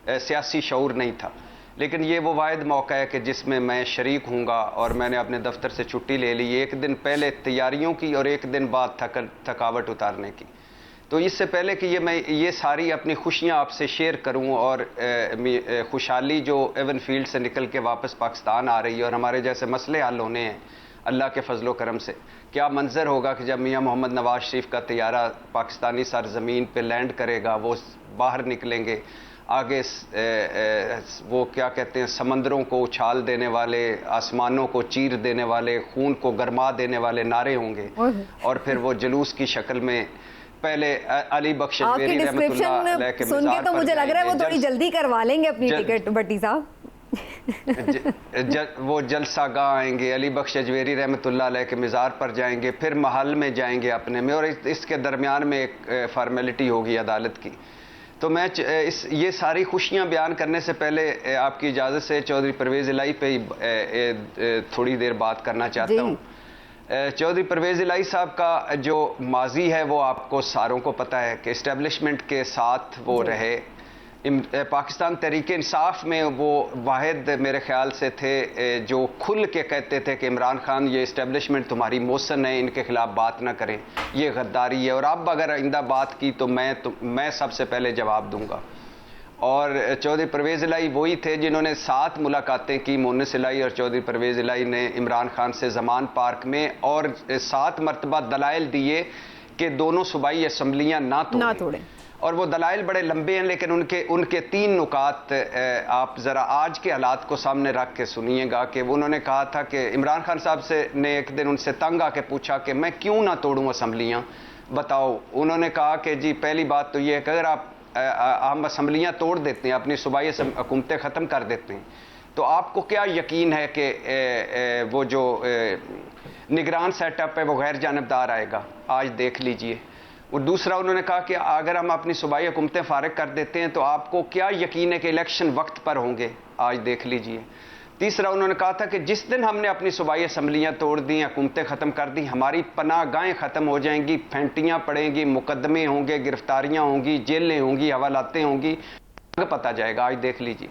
सियासी शऊर नहीं था, लेकिन ये वो वाहिद मौका है कि जिसमें मैं शरीक हूँगा। और मैंने अपने दफ्तर से छुट्टी ले ली, एक दिन पहले तैयारियों की और एक दिन बाद थकावट उतारने की। तो इससे पहले कि मैं ये सारी अपनी खुशियाँ आपसे शेयर करूँ और खुशहाली जो एवन फील्ड से निकल के वापस पाकिस्तान आ रही है और हमारे जैसे मसले हल होने हैं अल्लाह के फजलो करम से, क्या मंजर होगा कि जब मियां मोहम्मद नवाज शरीफ का तैयारा पाकिस्तानी सरजमीन पे लैंड करेगा, वो बाहर निकलेंगे, आगे वो क्या कहते हैं समंदरों को उछाल देने वाले, आसमानों को चीर देने वाले, खून को गरमा देने वाले नारे होंगे और फिर वो जुलूस की शक्ल में पहले अली बख्श आपकी डिस्क्रिप्शन सुन के तो मुझे लग रहा है वो थोड़ी जल्दी करवा लेंगे अपनी टिकट भट्टी साहब। वो जलसा गाह आएंगे, अली बख्श अजवेरी रहमतुल्लाह अलैह के मज़ार पर जाएंगे, फिर महल में जाएंगे अपने में, और इसके दरमियान में एक फॉर्मेलिटी होगी अदालत की। तो मैं ये सारी खुशियां बयान करने से पहले आपकी इजाज़त से चौधरी परवेज़ इलाही पे थोड़ी देर बात करना चाहता हूँ। चौधरी परवेज़ इलाही साहब का जो माजी है वो आपको सारों को पता है कि इस्टेब्लिशमेंट के साथ वो रहे। पाकिस्तान तहरीक इंसाफ में वो वाहिद मेरे ख्याल से थे जो खुल के कहते थे कि इमरान खान ये इस्टेब्लिशमेंट तुम्हारी मौसन है, इनके खिलाफ बात ना करें, ये गद्दारी है, और अब अगर आइंदा बात की तो मैं सबसे पहले जवाब दूंगा। और चौधरी परवेज़ इलाही वही थे जिन्होंने 7 मुलाकातें की, मोनिस इलाही और चौधरी परवेज़ इलाही ने इमरान खान से ज़मान पार्क में, और 7 मरतबा दलाइल दिए कि दोनों सूबाई असम्बलियाँ ना तोड़ें। और वो दलाइल बड़े लंबे हैं, लेकिन उनके 3 नुकात आप ज़रा आज के हालात को सामने रख के सुनिएगा। कि उन्होंने कहा था कि इमरान खान साहब से ने एक दिन उनसे तंग आके पूछा कि मैं क्यों ना तोड़ूं असम्बलियाँ, बताओ। उन्होंने कहा कि जी पहली बात तो ये है कि अगर हम असम्बलियाँ तोड़ देते हैं, अपनी सूबाई हुकूमतें ख़त्म कर देते हैं, तो आपको क्या यकीन है कि वो जो निगरान सेटअप है वो गैर जानबदार आएगा? आज देख लीजिए। और दूसरा उन्होंने कहा कि अगर हम अपनी सूबाई हुकूमतें फारिग कर देते हैं तो आपको क्या यकीन है कि इलेक्शन वक्त पर होंगे? आज देख लीजिए। तीसरा उन्होंने कहा था कि जिस दिन हमने अपनी सूबाई असम्बलियाँ तोड़ दी, हुकूमतें ख़त्म कर दी, हमारी पनाहगाहें ख़त्म हो जाएंगी, फेंटियाँ पड़ेंगी, मुकदमे होंगे, गिरफ्तारियाँ होंगी, जेलें होंगी, हवालातें होंगी, पता जाएगा। आज देख लीजिए।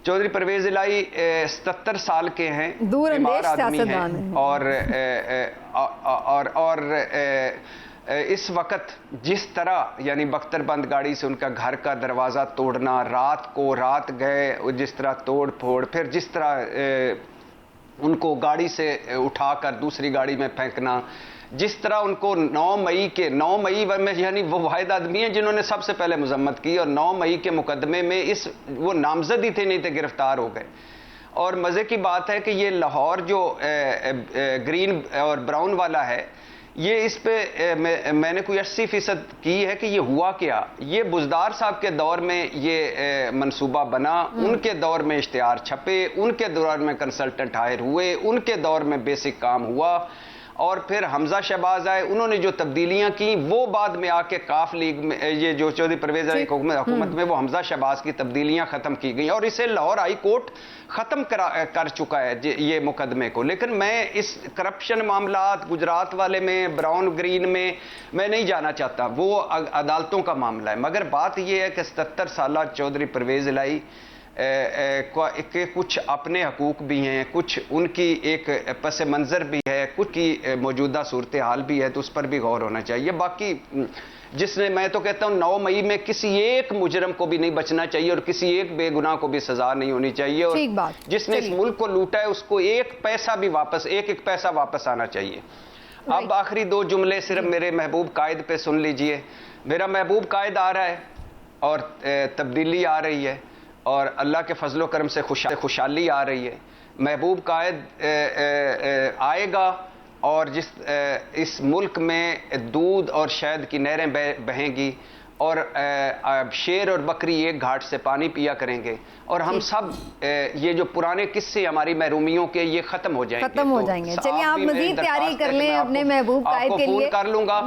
चौधरी परवेज़ इलाही 77 साल के हैं, बीमार आदमी हैं, और इस वक्त जिस तरह यानी बख्तरबंद गाड़ी से उनका घर का दरवाज़ा तोड़ना, रात गए जिस तरह तोड़ फोड़, फिर जिस तरह उनको गाड़ी से उठाकर दूसरी गाड़ी में फेंकना, जिस तरह उनको 9 मई में, यानी वो वाहिद आदमी हैं जिन्होंने सबसे पहले मजम्मत की, और 9 मई के मुकदमे में वो नामजद ही थे, नहीं थे, गिरफ्तार हो गए। और मज़े की बात है कि ये लाहौर जो ग्रीन और ब्राउन वाला है, ये इस पे मैंने कोई 80% की है कि ये हुआ क्या। ये बुज़दार साहब के दौर में ये मंसूबा बना, उनके दौर में इश्तिहार छपे, उनके दौर में कंसल्टेंट हायर हुए, उनके दौर में बेसिक काम हुआ, और फिर हमजा शहबाज आए, उन्होंने जो तब्दीलियां की वो बाद में आके काफ लीग में, ये जो चौधरी परवेज हुकूमत में, वो हमजा शहबाज की तब्दीलियां खत्म की गई, और इसे लाहौर हाई कोर्ट खत्म कर चुका है ये मुकदमे को। लेकिन मैं इस करप्शन मामलात गुजरात वाले में, ब्राउन ग्रीन में मैं नहीं जाना चाहता, वो अदालतों का मामला है। मगर बात ये है कि 77 साल चौधरी परवेज इलाही के कुछ अपने हकूक भी हैं, कुछ उनकी एक पस मंज़र भी है, कुछ की मौजूदा सूरत हाल भी है, तो उस पर भी गौर होना चाहिए। बाकी जिसने, मैं तो कहता हूँ 9 मई में किसी एक मुजरम को भी नहीं बचना चाहिए और किसी एक बेगुनाह को भी सजा नहीं होनी चाहिए, और जिसने इस मुल्क को लूटा है उसको एक पैसा भी वापस, एक पैसा वापस आना चाहिए। अब आखिरी 2 जुमले सिर्फ मेरे महबूब कायद पे सुन लीजिए। मेरा महबूब कायद आ रहा है और तब्दीली आ रही है, और अल्लाह के फजलो करम से खुशहाली आ रही है। महबूब कायद आएगा और इस मुल्क में दूध और शहद की नहरें बहेंगी, और शेर और बकरी एक घाट से पानी पिया करेंगे, और हम सब ये जो पुराने किस्से हमारी महरूमियों के, ये खत्म हो जाएंगे। चलिए आप मजीद तैयारी कर लें अपने महबूब कायद के लिए। कर लूंगा।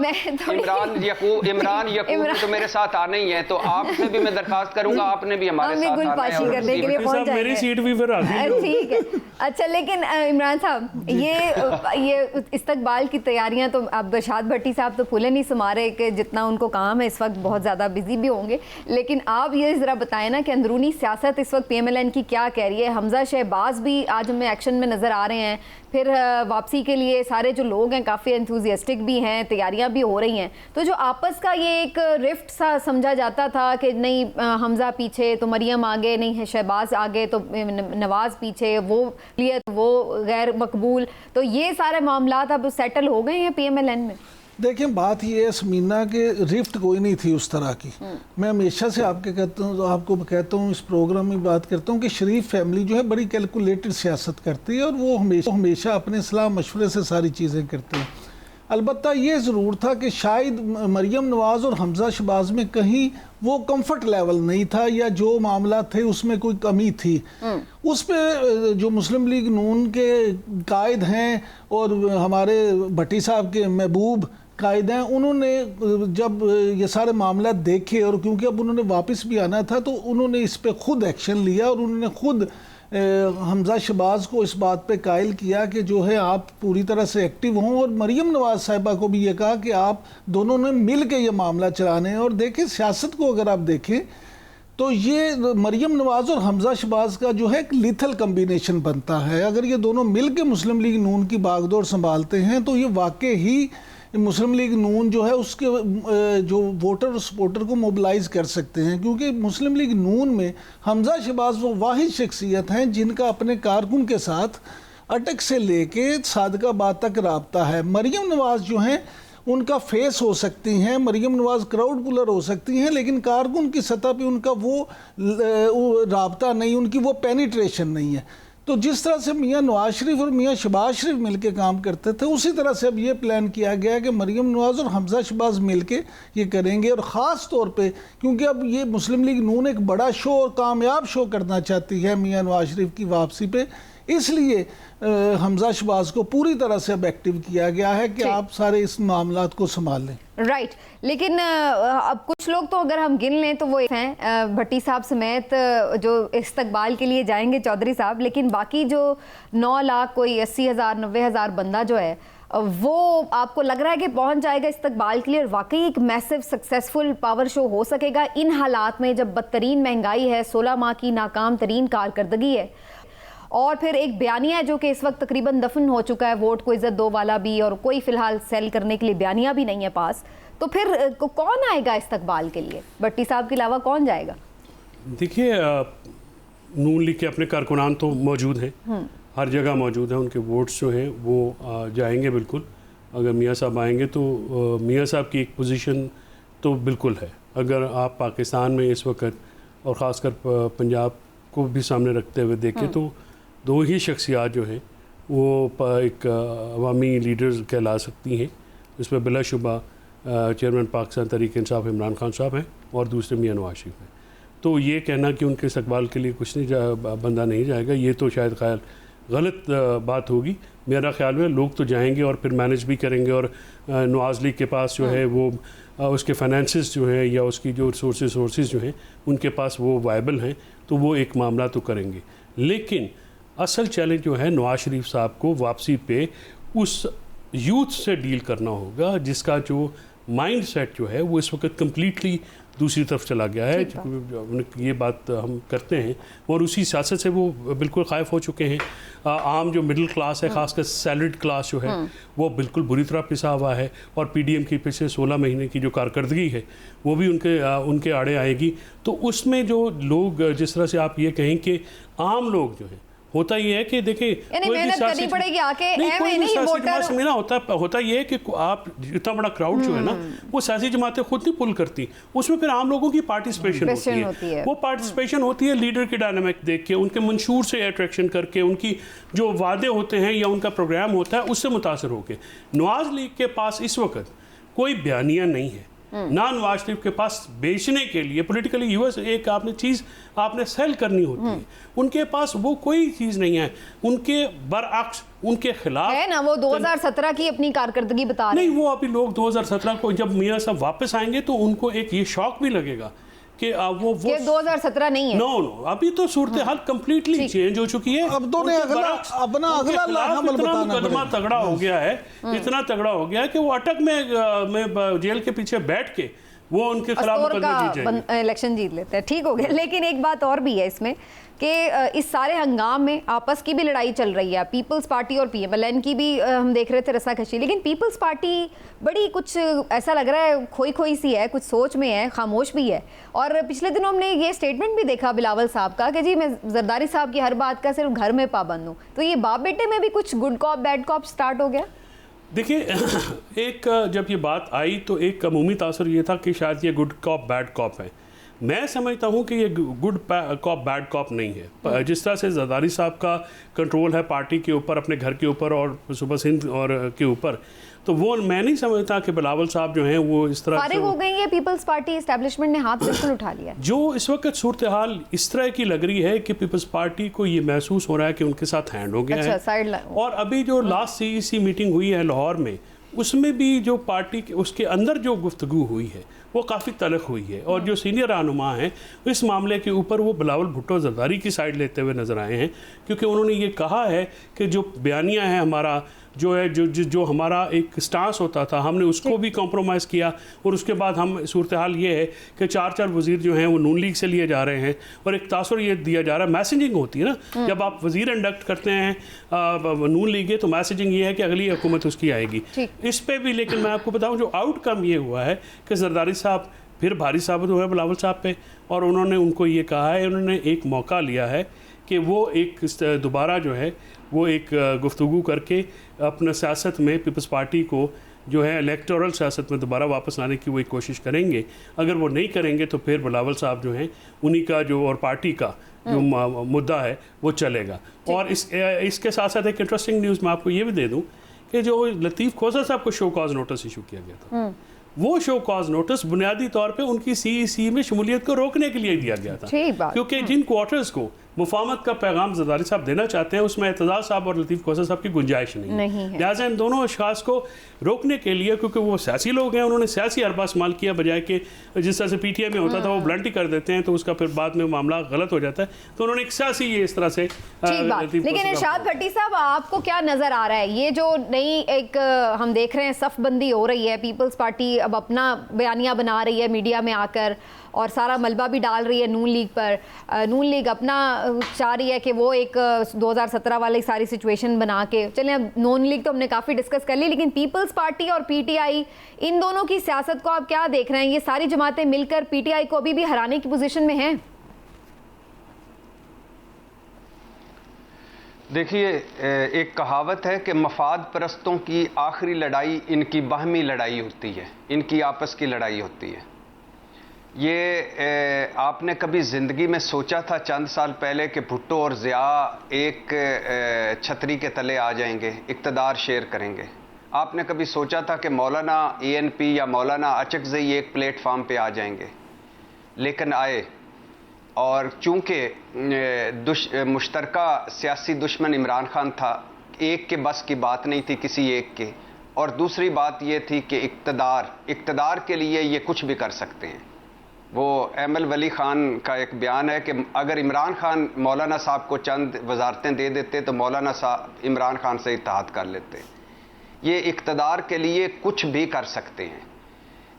इमरान यकूब तो मेरे साथ आने ही है, तो आपसे भी मैं दरखास्त करूंगा, आपने भी हमारे साथ गुलपाशी करने के लिए पहुंच जाएंगे। मेरी सीट भी फिर ठीक है। अच्छा, लेकिन इमरान साहब, ये इस्तकबाल की तैयारियां तो अब शाद भट्टी साहब तो फूले नहीं समा रहे कि जितना उनको काम है, इस वक्त बहुत ज़्यादा बिजी भी होंगे, लेकिन आप ये ज़रा बताएं ना कि अंदरूनी सियासत इस वक्त PMLN की क्या कह रही है। हमजा शहबाज भी आज हमें एक्शन में नज़र आ रहे हैं, फिर वापसी के लिए सारे जो लोग हैं काफ़ी एंथुजियास्टिक भी हैं, तैयारियां भी हो रही हैं। तो जो आपस का ये एक रिफ्ट सा समझा जाता था कि नहीं हमजा पीछे तो मरियम आगे, नहीं है शहबाज आगे तो नवाज़ पीछे, वो लिए तो वो गैर मकबूल, तो ये सारे मामला अब सेटल हो गए हैं PMLN में। देखिए बात ये है समीना के रिफ्ट कोई नहीं थी उस तरह की। मैं हमेशा से आपको कहता हूँ इस प्रोग्राम में बात करता हूँ कि शरीफ फैमिली जो है बड़ी कैलकुलेटेड सियासत करती है, और वो हमेशा अपने सलाह मशवरे से सारी चीज़ें करते हैं। अलबत्ता ये ज़रूर था कि शायद मरियम नवाज़ और हमजा शहबाज में कहीं वो कंफर्ट लेवल नहीं था, या जो मामला थे उसमें कोई कमी थी। उस पे जो मुस्लिम लीग नून के कायद हैं और हमारे भट्टी साहब के महबूब कायद हैं, उन्होंने जब ये सारे मामला देखे, और क्योंकि अब उन्होंने वापस भी आना था, तो उन्होंने इस पे खुद एक्शन लिया, और उन्होंने खुद हमजा शहबाज को इस बात पे कायल किया कि जो है आप पूरी तरह से एक्टिव हों, और मरियम नवाज़ साहिबा को भी ये कहा कि आप दोनों ने मिल के ये मामला चलाने हैं। और देखें सियासत को अगर आप देखें तो ये मरियम नवाज़ और हमजा शहबाज का जो है एक लिथल कम्बिनेशन बनता है। अगर ये दोनों मिल के मुस्लिम लीग नून की बागडोर संभालते हैं तो ये वाकई ही मुस्लिम लीग नून जो है उसके जो वोटर और सपोर्टर को मोबिलाइज कर सकते हैं, क्योंकि मुस्लिम लीग नून में हमजा शहबाज वो वाहिद शख्सियत हैं जिनका अपने कारकुन के साथ अटक से लेके सादकाबाद तक राब्ता है। मरियम नवाज़ जो हैं उनका फेस हो सकती हैं, मरियम नवाज़ क्राउड पुलर हो सकती हैं, लेकिन कारकुन की सतह पे उनका वो राब्ता नहीं, उनकी वो पेनिट्रेशन नहीं है। तो जिस तरह से मियाँ नवाज शरीफ और मियाँ शहबाज शरीफ मिलके काम करते थे, उसी तरह से अब ये प्लान किया गया है कि मरियम नवाज़ और हमजा शहबाज मिलके ये करेंगे। और ख़ास तौर पे क्योंकि अब ये मुस्लिम लीग नून एक बड़ा शो और कामयाब शो करना चाहती है मियाँ नवाज शरीफ की वापसी पे, इसलिए हमजा शहबाज को पूरी तरह से अब एक्टिव किया गया है कि आप सारे इस मामलात को संभाल लें। राइट, लेकिन अब कुछ लोग तो अगर हम गिन लें तो वो हैं भट्टी साहब समेत जो इस्तकबाल के लिए जाएंगे चौधरी साहब, लेकिन बाकी जो 9 लाख कोई 80,000 90,000 बंदा जो है वो आपको लग रहा है कि पहुंच जाएगा इस्तकबाल के लिए, और वाकई एक मैसिव सक्सेसफुल पावर शो हो सकेगा इन हालात में जब बदतरीन महंगाई है, 16 माह की नाकाम तरीन कारकर्दगी है, और फिर एक बयानिया जो कि इस वक्त तकरीबन दफन हो चुका है, वोट को इज्जत दो वाला भी, और कोई फिलहाल सेल करने के लिए बयानिया भी नहीं है पास, तो फिर कौन आएगा इस्तकबाल के लिए? भट्टी साहब के अलावा कौन जाएगा? देखिए नून लीग के अपने कारकुनान तो मौजूद हैं, हर जगह मौजूद हैं, उनके वोट्स जो हैं वो जाएंगे बिल्कुल। अगर मियाँ साहब आएंगे तो मियाँ साहब की एक पोजीशन तो बिल्कुल है। अगर आप पाकिस्तान में इस वक्त और ख़ासकर पंजाब को भी सामने रखते हुए देखें तो दो ही शख्सियात जो हैं वो एक अवामी लीडर्स कहला सकती हैं। इसमें बिलाशुबा चेयरमैन पाकिस्तान तहरीक इंसाफ इमरान खान साहब हैं और दूसरे मियाँ नवाज शरीफ हैं। तो ये कहना कि उनके इस्तकबाल के लिए कुछ नहीं बंदा नहीं जाएगा, ये तो शायद ख्याल गलत बात होगी। मेरा ख्याल में लोग तो जाएंगे और फिर मैनेज भी करेंगे, और नवाज लीग के पास जो है वो उसके फाइनेंसेस जो है या उसकी जो सोर्सेज जो हैं उनके पास वो वायबल हैं, तो वो एक मामला तो करेंगे। लेकिन असल चैलेंज जो है नवाज शरीफ साहब को वापसी पे उस यूथ से डील करना होगा जिसका जो माइंड सेट जो है वो इस वक्त कम्प्लीटली दूसरी तरफ चला गया है। ये बात हम करते हैं और उसी सियासत से वो बिल्कुल खाइफ हो चुके हैं। आम जो मिडिल क्लास है, खासकर सैलरीड क्लास जो है वो बिल्कुल बुरी तरह पिसा हुआ है, और पीडीएम की पिछले 16 महीने की जो कारकर्दगी है वो भी उनके आड़े आएगी। तो उसमें जो लोग, जिस तरह से आप ये कहें कि आम लोग जो हैं, होता ये है कि देखिए मेहनत करनी पड़ेगी आके होता ये है कि आप इतना बड़ा क्राउड जो है ना वो सियासी जमातें खुद नहीं पुल करती, उसमें फिर आम लोगों की पार्टिसिपेशन होती है। वो पार्टिसिपेशन होती है लीडर की डायनामिक देख के, उनके मंशूर से अट्रैक्शन करके, उनकी जो वादे होते हैं या उनका प्रोग्राम होता है उससे मुतासर होकर। नवाज लीग के पास इस वक्त कोई बयानिया नहीं है, ना नवाज शरीफ के पास बेचने के लिए पॉलिटिकली यूएस एक आपने सेल करनी होती है, उनके पास वो कोई चीज़ नहीं है। उनके बरअक्स उनके खिलाफ है ना, वो 2017 की अपनी कारकर्दगी बता रहे हैं। नहीं, वो अभी लोग 2017 को जब मियाँ साहब वापस आएंगे तो उनको एक ये शौक भी लगेगा कि वो 2017 नहीं है। नो, अभी तो सूरत हाल कम्प्लीटली चेंज हो चुकी है। अब तो अपना अगला लाहमल मुकदमा तगड़ा हो गया है, इतना तगड़ा हो गया है कि वो अटक में जेल के पीछे बैठ के वो उनके खिलाफ इलेक्शन जीत लेते हैं। ठीक हो गया। लेकिन एक बात और भी है इसमें कि इस सारे हंगाम में आपस की भी लड़ाई चल रही है, पीपल्स पार्टी और पीएमएलएन की भी हम देख रहे थे रस्साकशी। लेकिन पीपल्स पार्टी बड़ी कुछ ऐसा लग रहा है खोई सी है, कुछ सोच में है, खामोश भी है। और पिछले दिनों हमने ये स्टेटमेंट भी देखा बिलावल साहब का कि जी मैं जरदारी साहब की हर बात का सिर्फ घर में पाबंद हूँ। तो ये बाप बेटे में भी कुछ good cop bad cop start हो गया। देखिए, एक जब ये बात आई तो एक अमूमी तासर ये था कि शायद ये गुड कॉप बैड कॉप है। मैं समझता हूँ कि ये गुड कॉप बैड कॉप नहीं है। जिस तरह से जरदारी साहब का कंट्रोल है पार्टी के ऊपर, अपने घर के ऊपर और सूबा सिंध और के ऊपर, तो वो मैं नहीं समझता कि बिलावल साहब जो हैं वो इस तरह फारिग हो गई है। पीपल्स पार्टी एस्टैब्लिशमेंट ने हाथ बिल्कुल उठा लिया। जो इस वक्त सूरत हाल इस तरह की लग रही है कि पीपल्स पार्टी को ये महसूस हो रहा है कि उनके साथ हैंड हो गया है। और अभी जो लास्ट सीईसी मीटिंग हुई है लाहौर में, उसमें भी जो पार्टी के उसके अंदर जो गुफ्तगू हुई है वो काफ़ी तलख हुई है। और जो सीनियर रहनुमा हैं इस मामले के ऊपर वो बिलावल भुट्टो जरदारी की साइड लेते हुए नज़र आए हैं, क्योंकि उन्होंने ये कहा है कि जो बयानिया है हमारा जो है जो हमारा एक स्टांस होता था हमने उसको भी कॉम्प्रोमाइज़ किया। और उसके बाद हम सूरत हाल ये है कि 4 वज़ीर जो हैं वो नून लीग से लिए जा रहे हैं। और एक तासुर ये दिया जा रहा है, मैसेजिंग होती है ना, जब आप वज़ीर इंडक्ट करते हैं नून लीग है तो मैसेजिंग ये है कि अगली हुकूमत उसकी आएगी। इस पर भी लेकिन मैं आपको बताऊँ जो आउटकम ये हुआ है कि जरदारी साहब फिर भारी साबित हुए बिलावल साहब पे, और उन्होंने उनको ये कहा है, उन्होंने एक मौका लिया है कि वो एक दोबारा जो है वो एक गुफ्तगू करके अपना सियासत में पीपल्स पार्टी को जो है इलेक्टोरल सियासत में दोबारा वापस लाने की वो एक कोशिश करेंगे। अगर वो नहीं करेंगे तो फिर बिलावल साहब जो हैं उन्हीं का जो और पार्टी का जो मुद्दा है वो चलेगा। और इसके साथ साथ एक इंटरेस्टिंग न्यूज़ मैं आपको ये भी दे दूँ कि जो लतीफ़ खोसा साहब को शो कॉज नोटिस इशू किया गया था, वो शो कॉज नोटिस बुनियादी तौर पे उनकी सीईसी में शमूलियत को रोकने के लिए दिया गया था, क्योंकि जिन क्वार्टर्स को मुफाहमत का पैगाम जरदारी साहब देना चाहते हैं उसमें एतजाज़ साहब और लतीफ़ खोसा साहब की गुंजाइश नहीं है। लिहाजा इन दोनों अशखास को रोकने के लिए, क्योंकि वो सियासी लोग हैं, उन्होंने सियासी अरबा इस्तेमाल किया बजाय कि जिस तरह से पीटीआई में होता था वो ब्लंट ही कर देते हैं तो उसका फिर बाद में मामला गलत हो जाता है। तो उन्होंने एक सियासी ये इस तरह से। लेकिन इरशाद भट्टी साहब, आपको क्या नज़र आ रहा है, ये जो नई एक हम देख रहे हैं सफ़बंदी हो रही है, पीपल्स पार्टी अब अपना बयानिया बना रही है मीडिया में आकर और सारा मलबा भी डाल रही है नून लीग पर। नून लीग अपना चाह रही है कि वो एक 2017 वाली सारी सिचुएशन बना के चलें। अब नून लीग तो हमने काफ़ी डिस्कस कर ली, लेकिन पीपल्स पार्टी और पीटीआई, इन दोनों की सियासत को आप क्या देख रहे हैं? ये सारी जमातें मिलकर पीटीआई को अभी भी हराने की पोजीशन में हैं? देखिए, एक कहावत है कि मफाद परस्तों की आखिरी लड़ाई इनकी बाहमी लड़ाई होती है, इनकी आपस की लड़ाई होती है। ये आपने कभी ज़िंदगी में सोचा था चंद साल पहले कि भुट्टो और ज़िया एक छतरी के तले आ जाएंगे, इक़्तिदार शेयर करेंगे? आपने कभी सोचा था कि मौलाना ANP या मौलाना अचकज़ई एक प्लेटफार्म पे आ जाएंगे? लेकिन आए, और चूँकि मुश्तरका सियासी दुश्मन इमरान खान था, एक के बस की बात नहीं थी किसी एक के, और दूसरी बात ये थी कि इक़्तिदार के लिए ये कुछ भी कर सकते हैं। वो एमल वली ख़ान का एक बयान है कि अगर इमरान खान मौलाना साहब को चंद वजारतें दे देते तो मौलाना साहब इमरान खान से इत्तेहाद कर लेते। ये इक़्तिदार के लिए कुछ भी कर सकते हैं।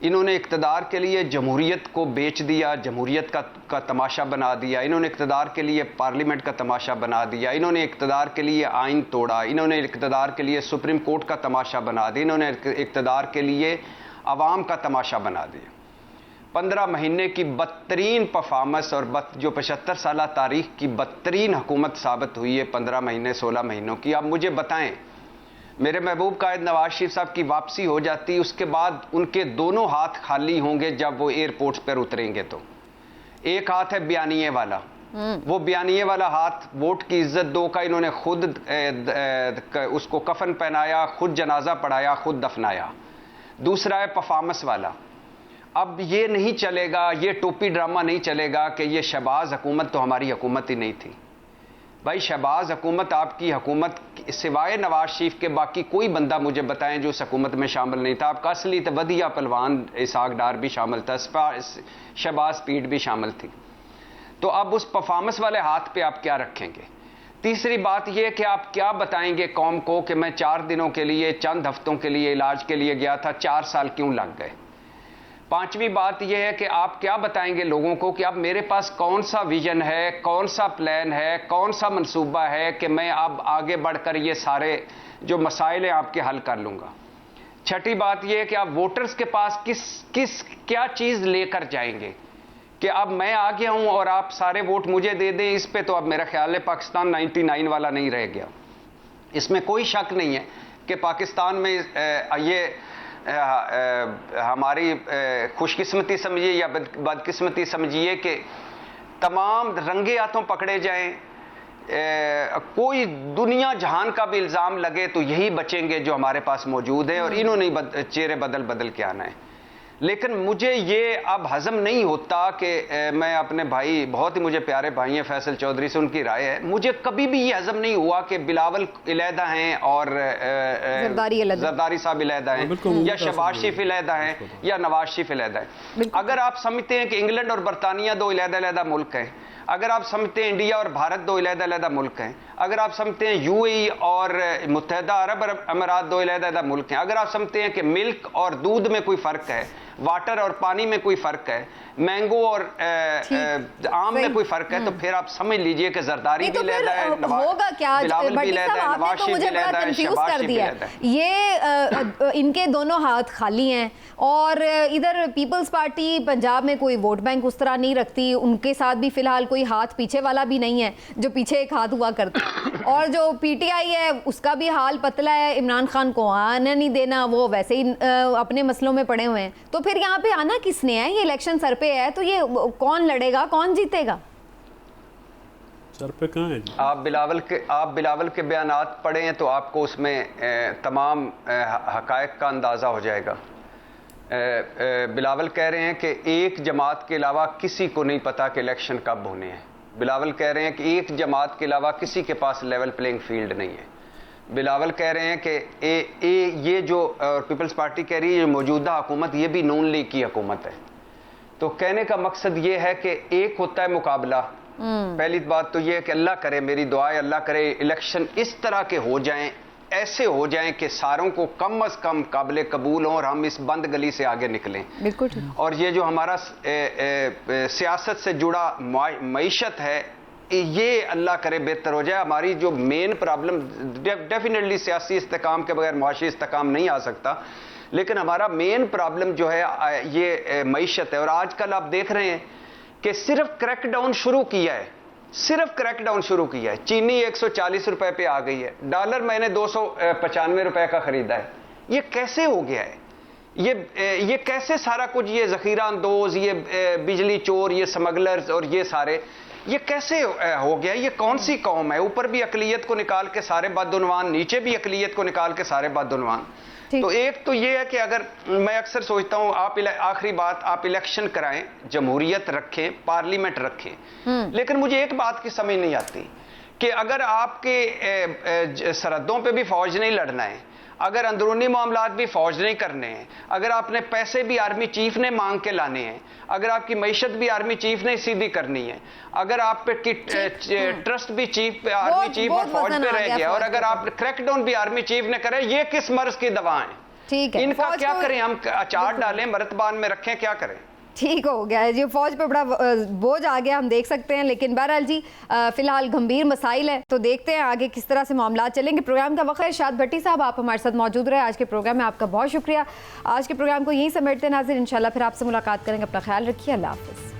इन्होंने इक़्तिदार के लिए जमहूरियत को बेच दिया, जमहूरियत का तमाशा बना दिया। इन्होंने इक़्तिदार के लिए पार्लियामेंट का तमाशा बना दिया। इन्होंने इक़्तिदार के लिए आइन तोड़ा। इन्होंने इक़्तिदार के लिए सुप्रीम कोर्ट का तमाशा बना दिया। इन्होंने इक़्तिदार के लिए अवाम का तमाशा बना दिया। 15 महीने की बदतरीन परफॉर्मेंस और जो 75 साल तारीख की बदतरीन हुकूमत साबित हुई है 15 महीने 16 महीनों की। आप मुझे बताएं, मेरे महबूब कायद नवाज शरीफ साहब की वापसी हो जाती, उसके बाद उनके दोनों हाथ खाली होंगे जब वो एयरपोर्ट पर उतरेंगे। तो एक हाथ है बयानिए वाला, वो बयानिए वाला हाथ वोट की इज्जत दो का इन्होंने खुद उसको कफन पहनाया, खुद जनाजा पढ़ाया, खुद दफनाया। दूसरा है परफॉर्मेंस वाला। अब ये नहीं चलेगा, ये टोपी ड्रामा नहीं चलेगा कि ये शहबाज हुकूमत तो हमारी हुकूमत ही नहीं थी। भाई, शहबाज हुकूमत आपकी हुकूमत सिवाय नवाज शरीफ के बाकी कोई बंदा मुझे बताएं जो उस हुकूमत में शामिल नहीं था। आपका असली तो वधिया पहलवान इसहाक डार भी शामिल था, शहबाज स्पीड भी शामिल थी। तो अब उस परफॉर्मेंस वाले हाथ पे आप क्या रखेंगे? तीसरी बात यह कि आप क्या बताएंगे कौम को कि मैं 4 दिनों के लिए, चंद हफ्तों के लिए इलाज के लिए गया था, 4 साल क्यों लग गए? पांचवी बात यह है कि आप क्या बताएंगे लोगों को कि अब मेरे पास कौन सा विजन है, कौन सा प्लान है, कौन सा मंसूबा है कि मैं अब आगे बढ़कर ये सारे जो मसाइल हैं आपके हल कर लूँगा। छठी बात यह है कि आप वोटर्स के पास क्या चीज़ लेकर जाएंगे कि अब मैं आ गया हूँ और आप सारे वोट मुझे दे दें। इस पे तो अब मेरा ख्याल है पाकिस्तान 99 वाला नहीं रह गया। इसमें कोई शक नहीं है कि पाकिस्तान में ये हमारी खुशकिस्मती समझिए या बदकिस्मती समझिए कि तमाम रंगे हाथों पकड़े जाएं, कोई दुनिया जहान का भी इल्ज़ाम लगे तो यही बचेंगे जो हमारे पास मौजूद है, और इन्होंने चेहरे बदल के आना है। लेकिन मुझे ये अब हजम नहीं होता कि मैं अपने भाई, बहुत ही मुझे प्यारे भाई हैं फैसल चौधरी से, उनकी राय है, मुझे कभी भी ये हजम नहीं हुआ कि बिलावल इलेहदा हैं और जरदारी साहब इलेहदा हैं या शहबाज शरीफ इलेहदा हैं या नवाज शरीफ इलेहदा है। अगर आप समझते हैं कि इंग्लैंड और बरतानिया 2 इलेहदा मुल्क हैं, अगर आप समझते हैं इंडिया और भारत 2 इलेहदा मुल्क हैं, अगर आप समझते हैं UAE और मुत्तहदा अरब अमीरात 2 इलेहदा मुल्क हैं, अगर आप समझते हैं कि मिल्क और दूध में कोई फ़र्क है, वाटर और पानी में कोई फ़र्क है, मैंगो और आम में कोई फ़र्क है, तो फिर आप समझ लीजिए कि जरदारी भी इलेहदा है, होगा क्या? नवाज शरीफ भी इलेहदा है। ये इनके दोनों हाथ खाली हैं और इधर पीपल्स पार्टी पंजाब में कोई वोट बैंक उस तरह नहीं रखती, उनके साथ भी फिलहाल कोई हाथ पीछे वाला भी नहीं है जो पीछे एक हाथ हुआ करता है, और जो PTI है उसका भी हाल पतला है, इमरान खान को आने नहीं देना, वो वैसे ही अपने मसलों में पड़े हुए हैं। तो फिर यहाँ पे आना किसने है? ये इलेक्शन सर पे है, तो ये कौन लड़ेगा, कौन जीतेगा? सर पे कहाँ है जी? आप बिलावल के बयानात पढ़ें तो आपको उसमें तमाम हकायक का अंदाज़ा हो जाएगा। बिलावल कह रहे हैं कि एक जमात के अलावा किसी को नहीं पता कि इलेक्शन कब होने हैं। बिलावल कह रहे हैं कि एक जमात के अलावा किसी के पास लेवल प्लेइंग फील्ड नहीं है। बिलावल कह रहे हैं कि ये जो पीपल्स पार्टी कह रही है ये मौजूदा हुकूमत ये भी नून लीग की हुकूमत है। तो कहने का मकसद ये है कि एक होता है मुकाबला। पहली बात तो ये है कि अल्लाह करे, मेरी दुआ है अल्लाह करे इलेक्शन इस तरह के हो जाएं, ऐसे हो जाएं कि सारों को कम अज कम काबिल कबूल हों और हम इस बंद गली से आगे निकलें। बिल्कुल। और ये जो हमारा सियासत से जुड़ा मईशत है ये अल्लाह करे बेहतर हो जाए। हमारी जो मेन प्रॉब्लम, डेफिनेटली सियासी इस्तेकाम के बगैर मुआशी इस्तेकाम नहीं आ सकता, लेकिन हमारा मेन प्रॉब्लम जो है ये मईशत है। और आजकल आप देख रहे हैं कि सिर्फ क्रैकडाउन शुरू किया है, सिर्फ क्रैकडाउन शुरू किया है। चीनी 140 रुपए पे आ गई है, डॉलर मैंने 295 रुपए का खरीदा है। ये कैसे हो गया है? ये कैसे सारा कुछ, ये जखीरा अंदोज, ये बिजली चोर, ये स्मगलर्स और ये सारे, ये कैसे हो गया? ये कौन सी कौम है? ऊपर भी अकलियत को निकाल के सारे बदउनवान, नीचे भी अकलियत को निकाल के सारे बदउनवान। तो एक तो ये है कि अगर मैं अक्सर सोचता हूं, आप आखिरी बात, आप इलेक्शन कराएं, जमहूरियत रखें, पार्लियामेंट रखें, लेकिन मुझे एक बात की समझ नहीं आती कि अगर आपके सरहदों पे भी फौज नहीं लड़ना है, अगर अंदरूनी मामलात भी फौज नहीं करने हैं, अगर आपने पैसे भी आर्मी चीफ ने मांग के लाने हैं, अगर आपकी मईशत भी आर्मी चीफ ने सीधी करनी है, अगर आप पे ट्रस्ट भी आर्मी चीफ और फौज पे रह गया, और अगर आप क्रैकडाउन भी आर्मी चीफ ने करे, ये किस मर्ज की दवा है? ठीक है, इनका क्या करें? हम अचार डालें, मर्तबान में रखें, क्या करें? ठीक हो गया है जी, फौज पे बड़ा बोझ आ गया, हम देख सकते हैं। लेकिन बहरहाल जी फिलहाल गंभीर मसाइल है, तो देखते हैं आगे किस तरह से मामला चलेंगे। प्रोग्राम का वक्त है। इरशाद भट्टी साहब, आप हमारे साथ मौजूद रहे आज के प्रोग्राम में, आपका बहुत शुक्रिया। आज के प्रोग्राम को यहीं समेटते हैं नाज़रीन, इंशाल्लाह फिर आपसे मुलाकात करेंगे। अपना ख्याल रखिए, अल्लाह हाफ़िज़।